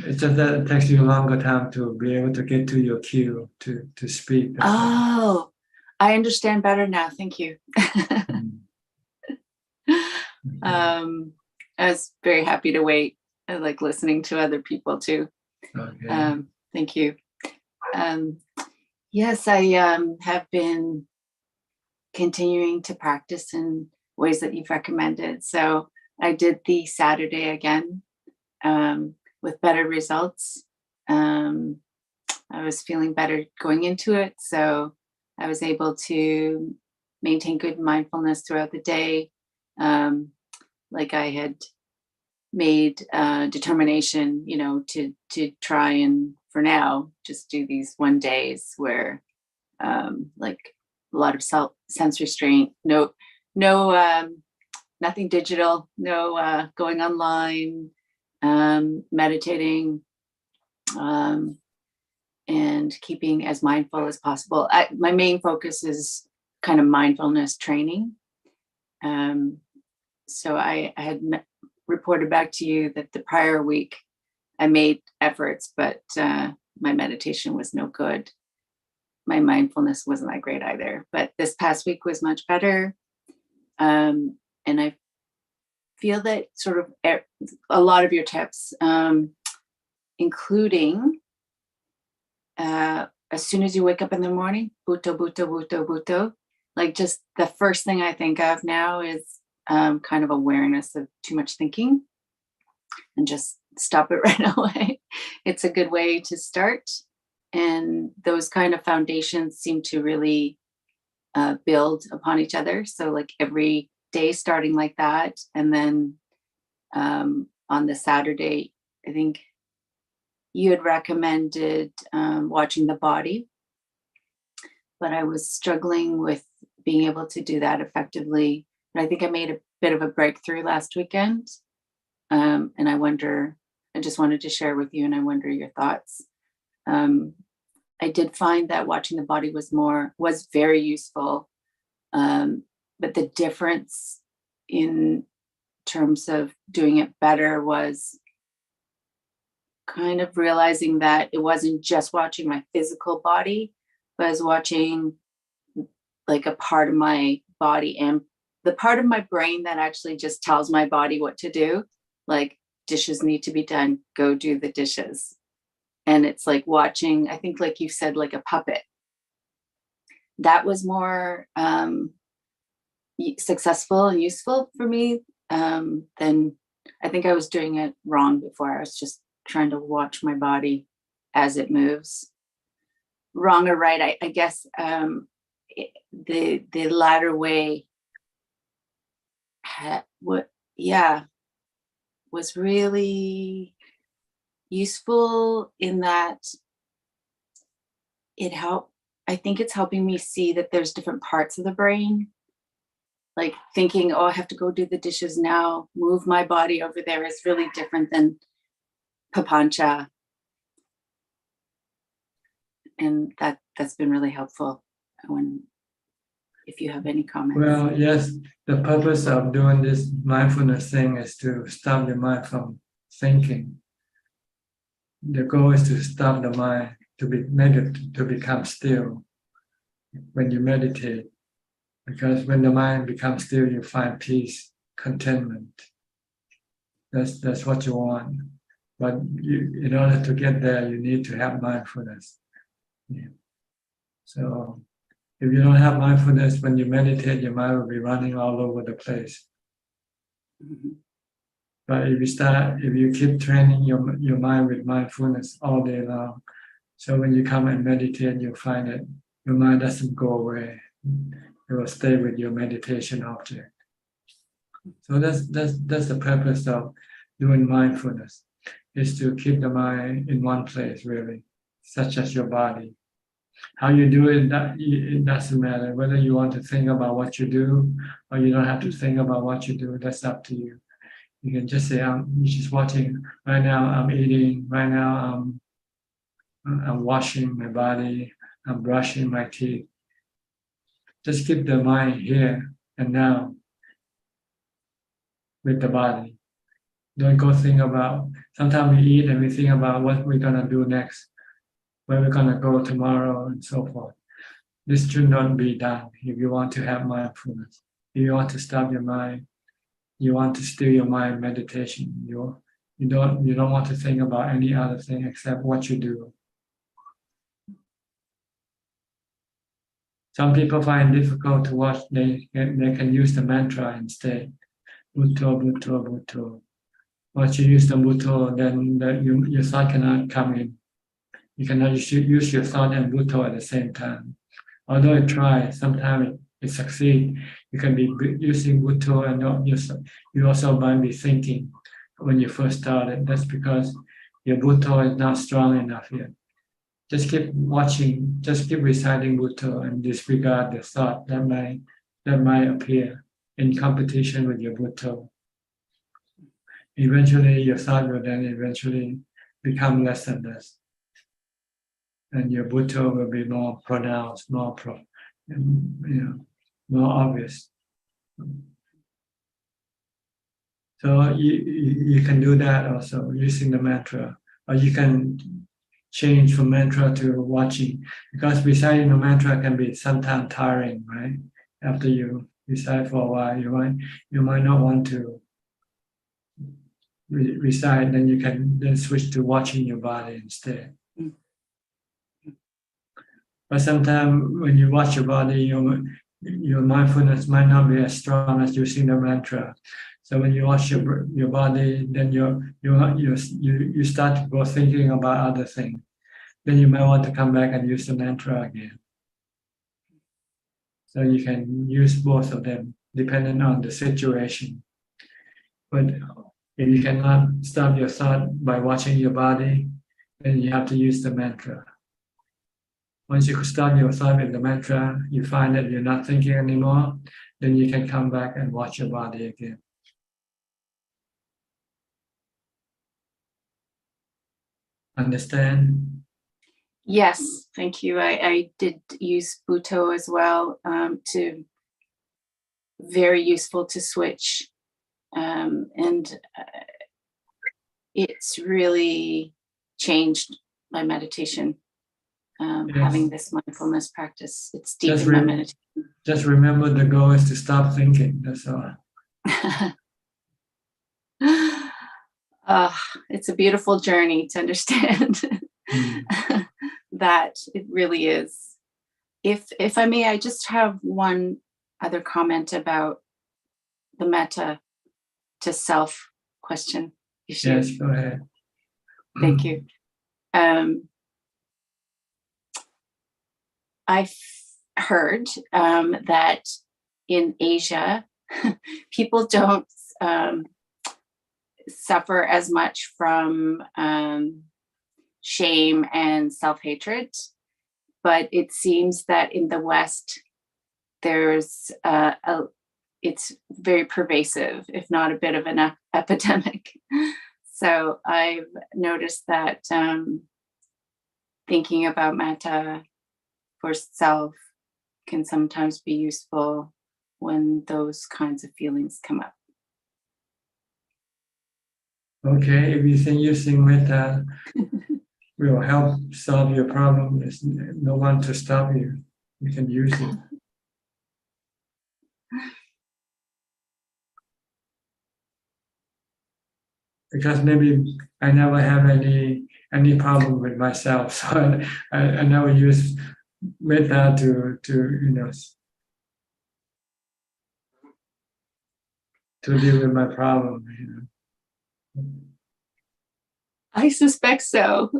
it takes you a longer time to be able to get to your cue to speak. That's all. Oh, I understand better now. Thank you. I was very happy to wait. I like listening to other people too. Okay. Thank you. Yes, I have been continuing to practice in ways that you've recommended. So I did the Saturday again with better results. I was feeling better going into it. So I was able to maintain good mindfulness throughout the day. Like I had made determination, to try and for now just do these 1 days where like a lot of sense restraint, no nothing digital, no going online, meditating, and keeping as mindful as possible. My main focus is kind of mindfulness training. So I had reported back to you that the prior week I made efforts, but my meditation was no good. My mindfulness wasn't that great either. But this past week was much better. And I feel that sort of a lot of your tips, including as soon as you wake up in the morning, Bhutto, Bhutto, Bhutto, Bhutto. Like just the first thing I think of now is kind of awareness of too much thinking and just stop it right away. It's a good way to start. And those kind of foundations seem to really build upon each other. So like every day starting like that. And then on the Saturday, I think you had recommended watching the body, but I was struggling with being able to do that effectively. But I think I made a bit of a breakthrough last weekend. And I just wanted to share with you, and I wonder your thoughts. I did find that watching the body was very useful. But the difference in terms of doing it better was kind of realizing that it wasn't just watching my physical body, but I was watching like a part of my body and the part of my brain that actually just tells my body what to do. Like dishes need to be done, go do the dishes. And it's like watching, I think like you said, like a puppet. That was more successful and useful for me than I think I was doing it wrong before. I was just trying to watch my body as it moves. Wrong or right, I guess the latter way was really useful in that it helped. I think it's helping me see that there's different parts of the brain. Like thinking, oh, I have to go do the dishes now, move my body over there is really different than papancha. And that's been really helpful when if you have any comments. Well, yes, the purpose of doing this mindfulness thing is to stop your mind from thinking. The goal is to stop the mind to become still when you meditate. Because when the mind becomes still, you find peace, contentment. That's what you want. But in order to get there, you need to have mindfulness. Yeah. So if you don't have mindfulness, when you meditate, your mind will be running all over the place. But if you keep training your mind with mindfulness all day long, so when you come and meditate, you'll find that your mind doesn't go away. It will stay with your meditation object. So that's the purpose of doing mindfulness, is to keep the mind in one place, really, such as your body. How you do it, it doesn't matter. Whether you want to think about what you do or you don't have to think about what you do, that's up to you. You can just say, I'm just watching. Right now, I'm eating. Right now, I'm washing my body. I'm brushing my teeth. Just keep the mind here and now with the body. Don't go think about, sometimes we eat and we think about what we're going to do next, where we're going to go tomorrow and so forth. This should not be done if you want to have mindfulness. If you want to stop your mind, you want to still your mind meditation. You don't want to think about any other thing except what you do. Some people find it difficult to watch. They can use the mantra instead. Bhutto, Bhutto, Bhutto. Once you use the Bhutto, then your thought cannot come in. You cannot use your thought and Bhutto at the same time. Although it tries, sometimes it succeeds. You can be using Bhutto and you also might be thinking when you first started. That's because your Bhutto is not strong enough yet. Just keep watching, just keep reciting Bhutto and disregard the thought that might appear in competition with your Bhutto. Eventually, your thought will then eventually become less and less. And your Bhutto will be more pronounced, more obvious. So you can do that also using the mantra, or you can change from mantra to watching, because reciting the mantra can be sometimes tiring, right? After you recite for a while, you might not want to recite, then you can then switch to watching your body instead. But sometimes when you watch your body, your mindfulness might not be as strong as using the mantra. So when you watch your body, then you start to go thinking about other things. Then you might want to come back and use the mantra again. So you can use both of them depending on the situation. But if you cannot stop your thought by watching your body, then you have to use the mantra. Once you stop your thought with the mantra, you find that you're not thinking anymore, then you can come back and watch your body again. Understand? Yes, thank you. I did use Bhutto as well, to very useful to switch. And it's really changed my meditation. Yes. Having this mindfulness practice, it's deepened my meditation. Just remember the goal is to stop thinking, that's all. It's a beautiful journey to understand that it really is. If I may, I just have one other comment about the metta to self question issue. Yes, go ahead. Thank you. I've heard that in Asia, people don't suffer as much from shame and self-hatred, but it seems that in the West, there's it's very pervasive, if not a bit of an epidemic. So I've noticed that thinking about metta for self can sometimes be useful when those kinds of feelings come up. Okay, if you think using metta will help solve your problem, there's no one to stop you. You can use it. Because maybe I never have any problem with myself, so I never use metta to to deal with my problem. I suspect so.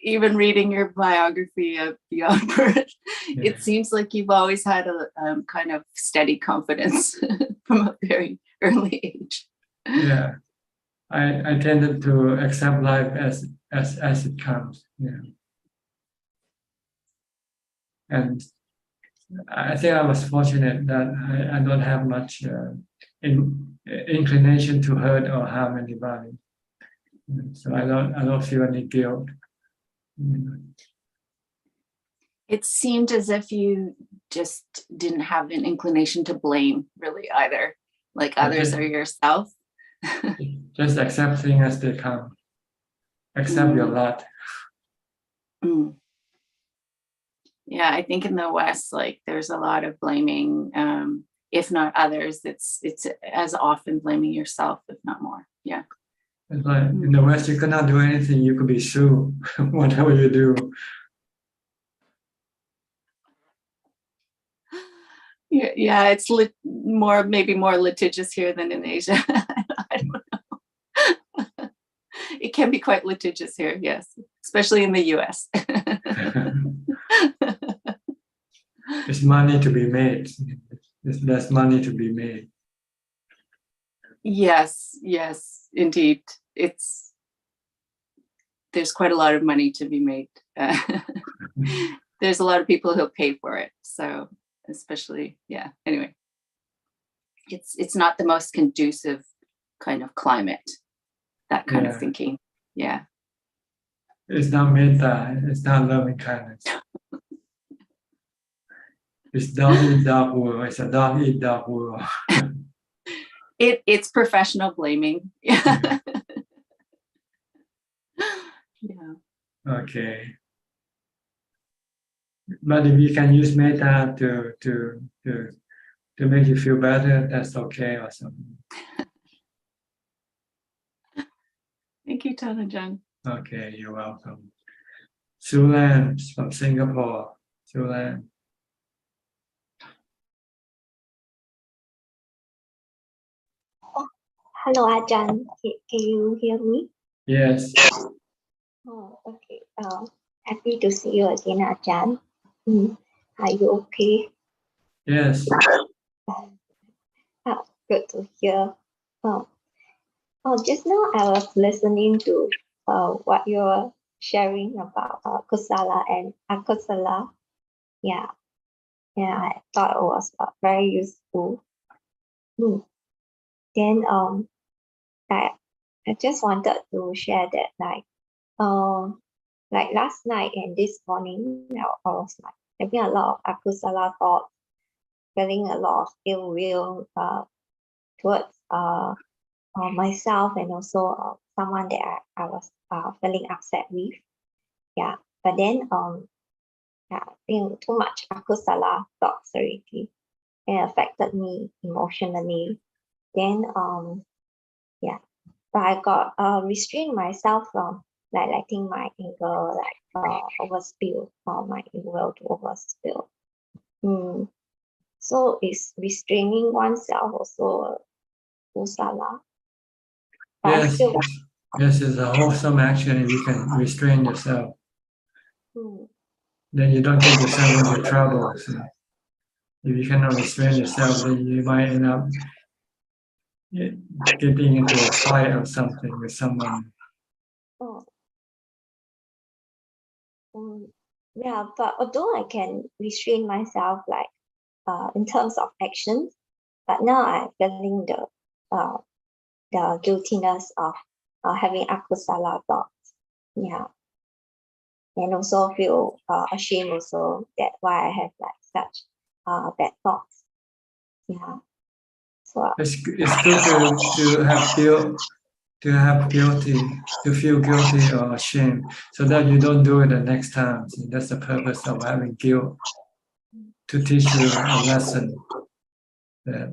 Even reading your biography of Beyond Birth, it seems like you've always had a kind of steady confidence from a very early age. Yeah, I tended to accept life as it comes. Yeah, and I think I was fortunate that I don't have much inclination to hurt or harm anybody. So I don't feel any guilt. It seemed as if you just didn't have an inclination to blame really either, like others or yourself. Just accept things as they come. Accept your lot. Yeah, I think in the West, like there's a lot of blaming, if not others, it's as often blaming yourself, if not more. Yeah. It's like in the West, you cannot do anything. You could be sued, whatever you do. Yeah, it's maybe more litigious here than in Asia. I don't know. It can be quite litigious here, yes, especially in the US. It's money to be made. There's less money to be made. Yes, indeed. There's quite a lot of money to be made. There's a lot of people who'll pay for it. So especially, yeah, anyway. It's not the most conducive kind of climate, that kind of thinking. Yeah. It's not metta, it's not loving kindness. It's don't eat dog world. It's a don't eat dog world. It's professional blaming. Yeah. Okay. But if you can use metta to make you feel better, that's okay or something. Thank you, Ajaan. Okay, you're welcome. Sulan from Singapore. Sulan. Hello, Ajaan. Can you hear me? Yes. Oh, okay. Happy to see you again, Ajaan. Are you okay? Yes. Good to hear. Just now I was listening to what you were sharing about kusala and akusala. Yeah, I thought it was very useful. Then I just wanted to share that like last night and this morning I was like having a lot of akusala thoughts, feeling a lot of ill will towards myself and also someone that I was feeling upset with. Yeah, but then I think too much akusala thoughts already and affected me emotionally. Then but I got restrained myself from like letting my anger overspill or my will to overspill. So is restraining oneself also kusala? Yes, yes, it's a wholesome action if you can restrain yourself. Then you don't get yourself into trouble. So if you cannot restrain yourself, then you might end up getting into a fight or something with someone. Yeah, but although I can restrain myself like in terms of actions, but now I'm feeling the guiltiness of having akusala thoughts. Yeah. And also feel ashamed also that why I have like such bad thoughts. Yeah. So It's good to have guilt, to feel guilty or ashamed, so that you don't do it the next time. See, that's the purpose of having guilt, to teach you a lesson that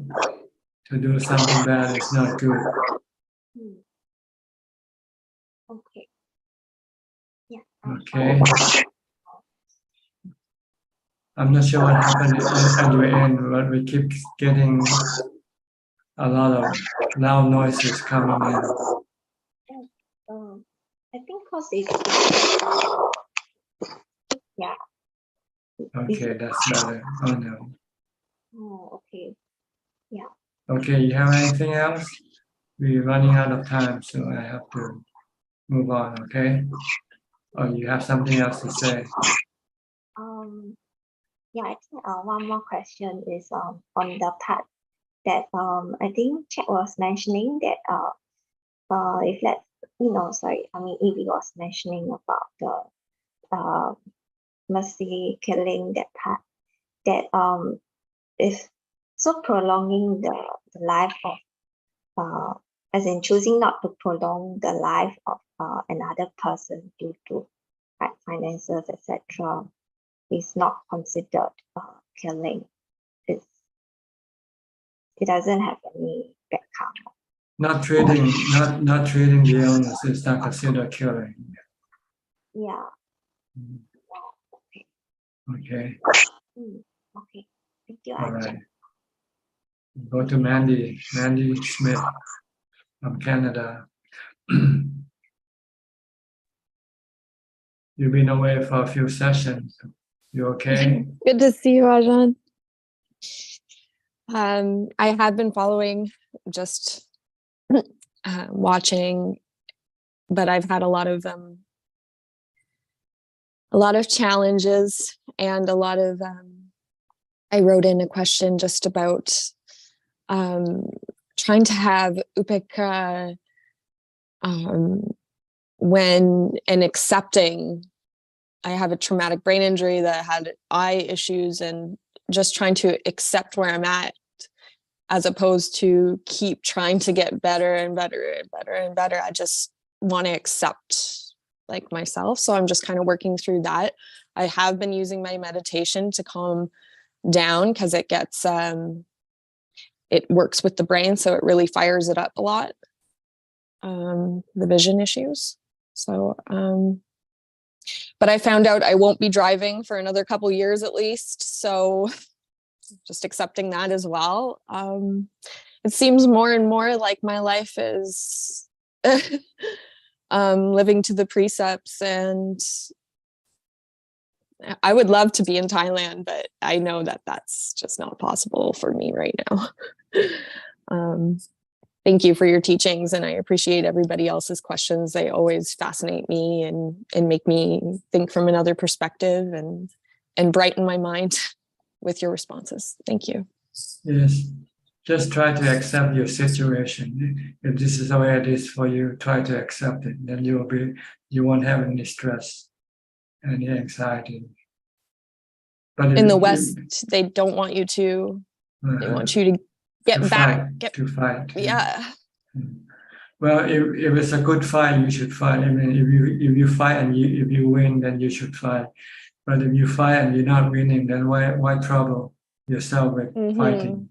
to do something bad is not good. okay. Yeah. Okay. I'm not sure what happened at your end, but we keep getting a lot of loud noises coming in. I think because it's yeah. Okay, that's better. Oh no. Oh, okay. Yeah. Okay, you have anything else? We're running out of time, so I have to move on, okay? Or you have something else to say? Yeah, I think one more question is on the part that I think Chet was mentioning that if let's sorry, I mean if he was mentioning about the mercy killing, that part, that if so prolonging the life of as in choosing not to prolong the life of another person due to like finances, etc., is not considered killing. It doesn't have any bad karma. Not treating the illness is not considered killing. Yeah. Okay. Okay. Thank you, All Ajahn. right. Go to Mandy Smith from Canada. You've been away for a few sessions. You okay? Good to see you, Ajahn. I had been following, just watching, but I've had a lot of challenges and a lot of. I wrote in a question just about trying to have upekkha when and accepting. I have a traumatic brain injury that had eye issues, and just trying to accept where I'm at, as opposed to keep trying to get better and better and better and better. I just want to accept like myself. So I'm just kind of working through that. I have been using my meditation to calm down, because it gets it works with the brain, so it really fires it up a lot, the vision issues. So but I found out I won't be driving for another couple years at least, so just accepting that as well. It seems more and more like my life is living to the precepts, and I would love to be in Thailand, but I know that that's just not possible for me right now. Thank you for your teachings, and I appreciate everybody else's questions. They always fascinate me and make me think from another perspective and brighten my mind with your responses. Thank you. Yes. Just try to accept your situation. If this is the way it is for you, try to accept it. Then you won't have any stress, any anxiety. But in the West, they don't want you to. They want you to get back. To fight. Yeah. Well, if it's a good fight, you should fight. I mean, if you fight and if you win, then you should fight. But if you fight and you're not winning, then why trouble yourself with fighting?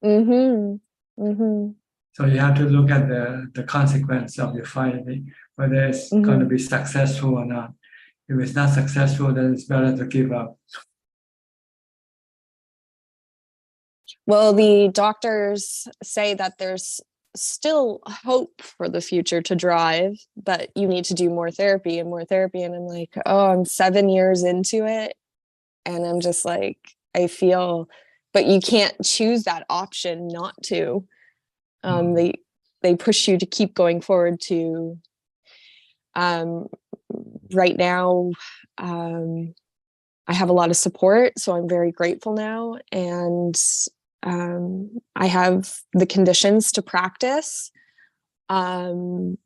So you have to look at the consequence of your fighting, whether it's going to be successful or not. If it's not successful, then it's better to give up. Well, the doctors say that there's still hope for the future to drive, but you need to do more therapy and more therapy. And I'm like, oh, I'm 7 years into it. And I'm just like, I feel, but you can't choose that option not to. They push you to keep going forward to, right now, I have a lot of support, so I'm very grateful now. And I have the conditions to practice, but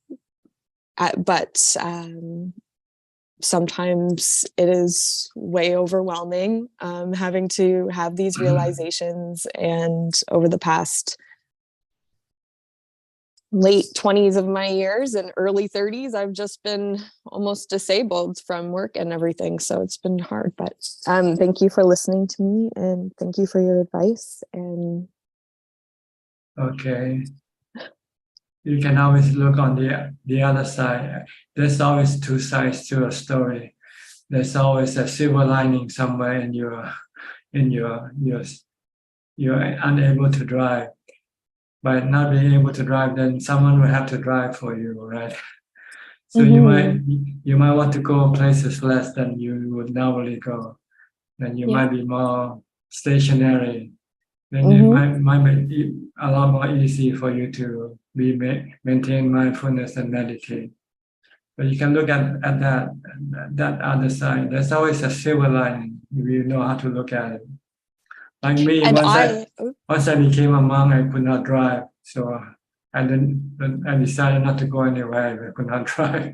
sometimes it is way overwhelming, having to have these realizations. And over the past late 20s of my years and early 30s, I've just been almost disabled from work and everything. So it's been hard, but thank you for listening to me, and thank you for your advice. And okay. You can always look on the other side. There's always two sides to a story. There's always a silver lining somewhere in you're unable to drive. By not being able to drive, then someone will have to drive for you, right? So you might want to go places less than you would normally go. Then you might be more stationary. Then it might be a lot more easy for you to maintain mindfulness and meditate. But you can look at that other side. There's always a silver lining if you know how to look at it. Like me, once I became a monk, I could not drive, so I decided not to go anywhere if I could not drive.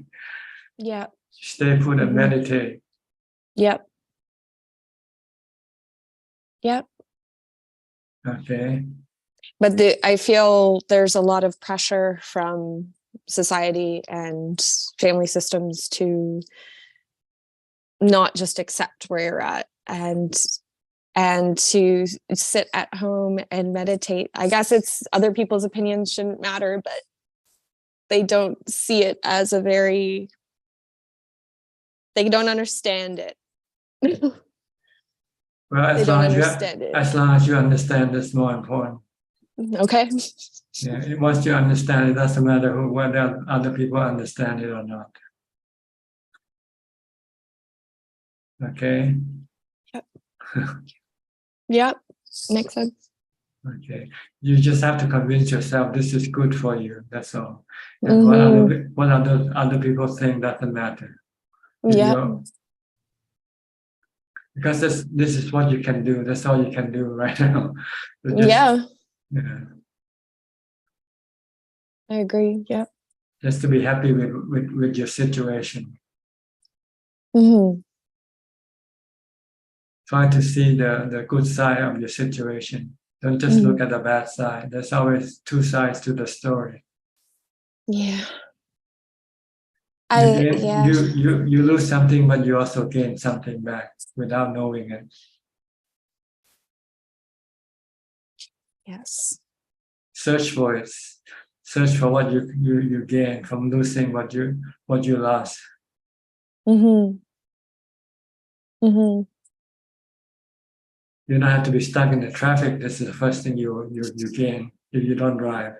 Yeah. Stay put and meditate. Yep. Yep. Okay. But I feel there's a lot of pressure from society and family systems to not just accept where you're at and to sit at home and meditate. I guess it's other people's opinions shouldn't matter, but they don't see it as they don't understand it. Well, as long as you understand, it's more important. Okay. Yeah, once you understand, it doesn't matter whether other people understand it or not. Okay. Yep. Yep. Makes sense. Okay. You just have to convince yourself this is good for you. That's all. And what other people think doesn't matter. Yeah. Because this is what you can do. That's all you can do right now. So yeah. Yeah. I agree. Yeah. Just to be happy with your situation. Try to see the good side of your situation. Don't just look at the bad side. There's always two sides to the story. Yeah. You lose something, but you also gain something back without knowing it. Yes. Search for it. Search for what you gain from losing what you lost. You don't have to be stuck in the traffic. This is the first thing you gain if you don't drive.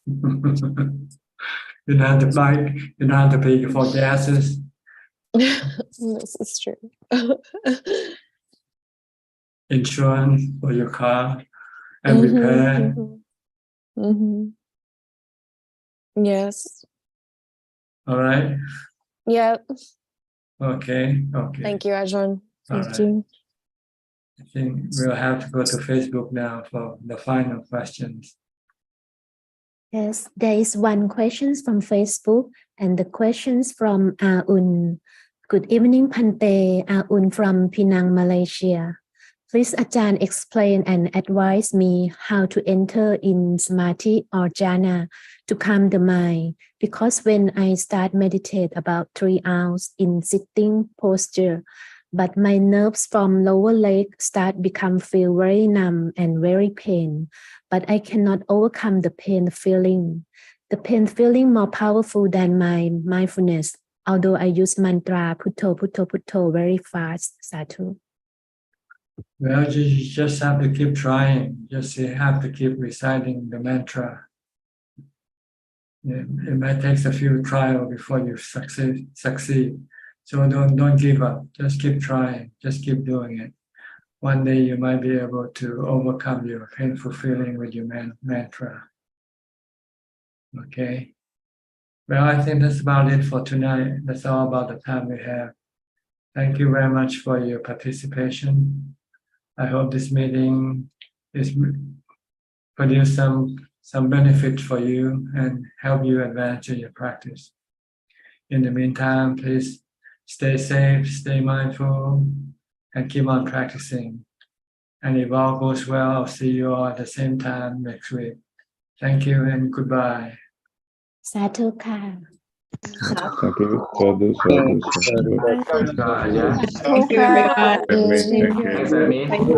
You don't have to bike. You don't have to pay for gases. This is true. Insurance for your car and repair. Yes. All right. Yep. Okay. Thank you, Ajaan. Thank you. I think we'll have to go to Facebook now for the final questions. Yes, there is one question from Facebook, and the questions from Aun. Good evening, Pante. Aun from Penang, Malaysia. Please, Ajaan, explain and advise me how to enter in Samadhi or Jhana to calm the mind. Because when I start meditate about 3 hours in sitting posture, but my nerves from lower leg feel very numb and very pain. But I cannot overcome the pain feeling. The pain feeling more powerful than my mindfulness, although I use mantra Putto, Putto, Putto very fast. Sadhu. Well, you just have to keep trying. Just you have to keep reciting the mantra. It might take a few trials before you succeed. So don't give up. Just keep trying. Just keep doing it. One day you might be able to overcome your painful feeling with your mantra. Okay. Well, I think that's about it for tonight. That's all about the time we have. Thank you very much for your participation. I hope this meeting is produce some benefit for you and help you advance in your practice. In the meantime, please stay safe, stay mindful, and keep on practicing. And if all goes well, I'll see you all at the same time next week. Thank you and goodbye. สาธุค่ะ Thank you. Sadhu, sadhu, sadhu. Ajahn. Okay. Thank you. Thanks, Admin.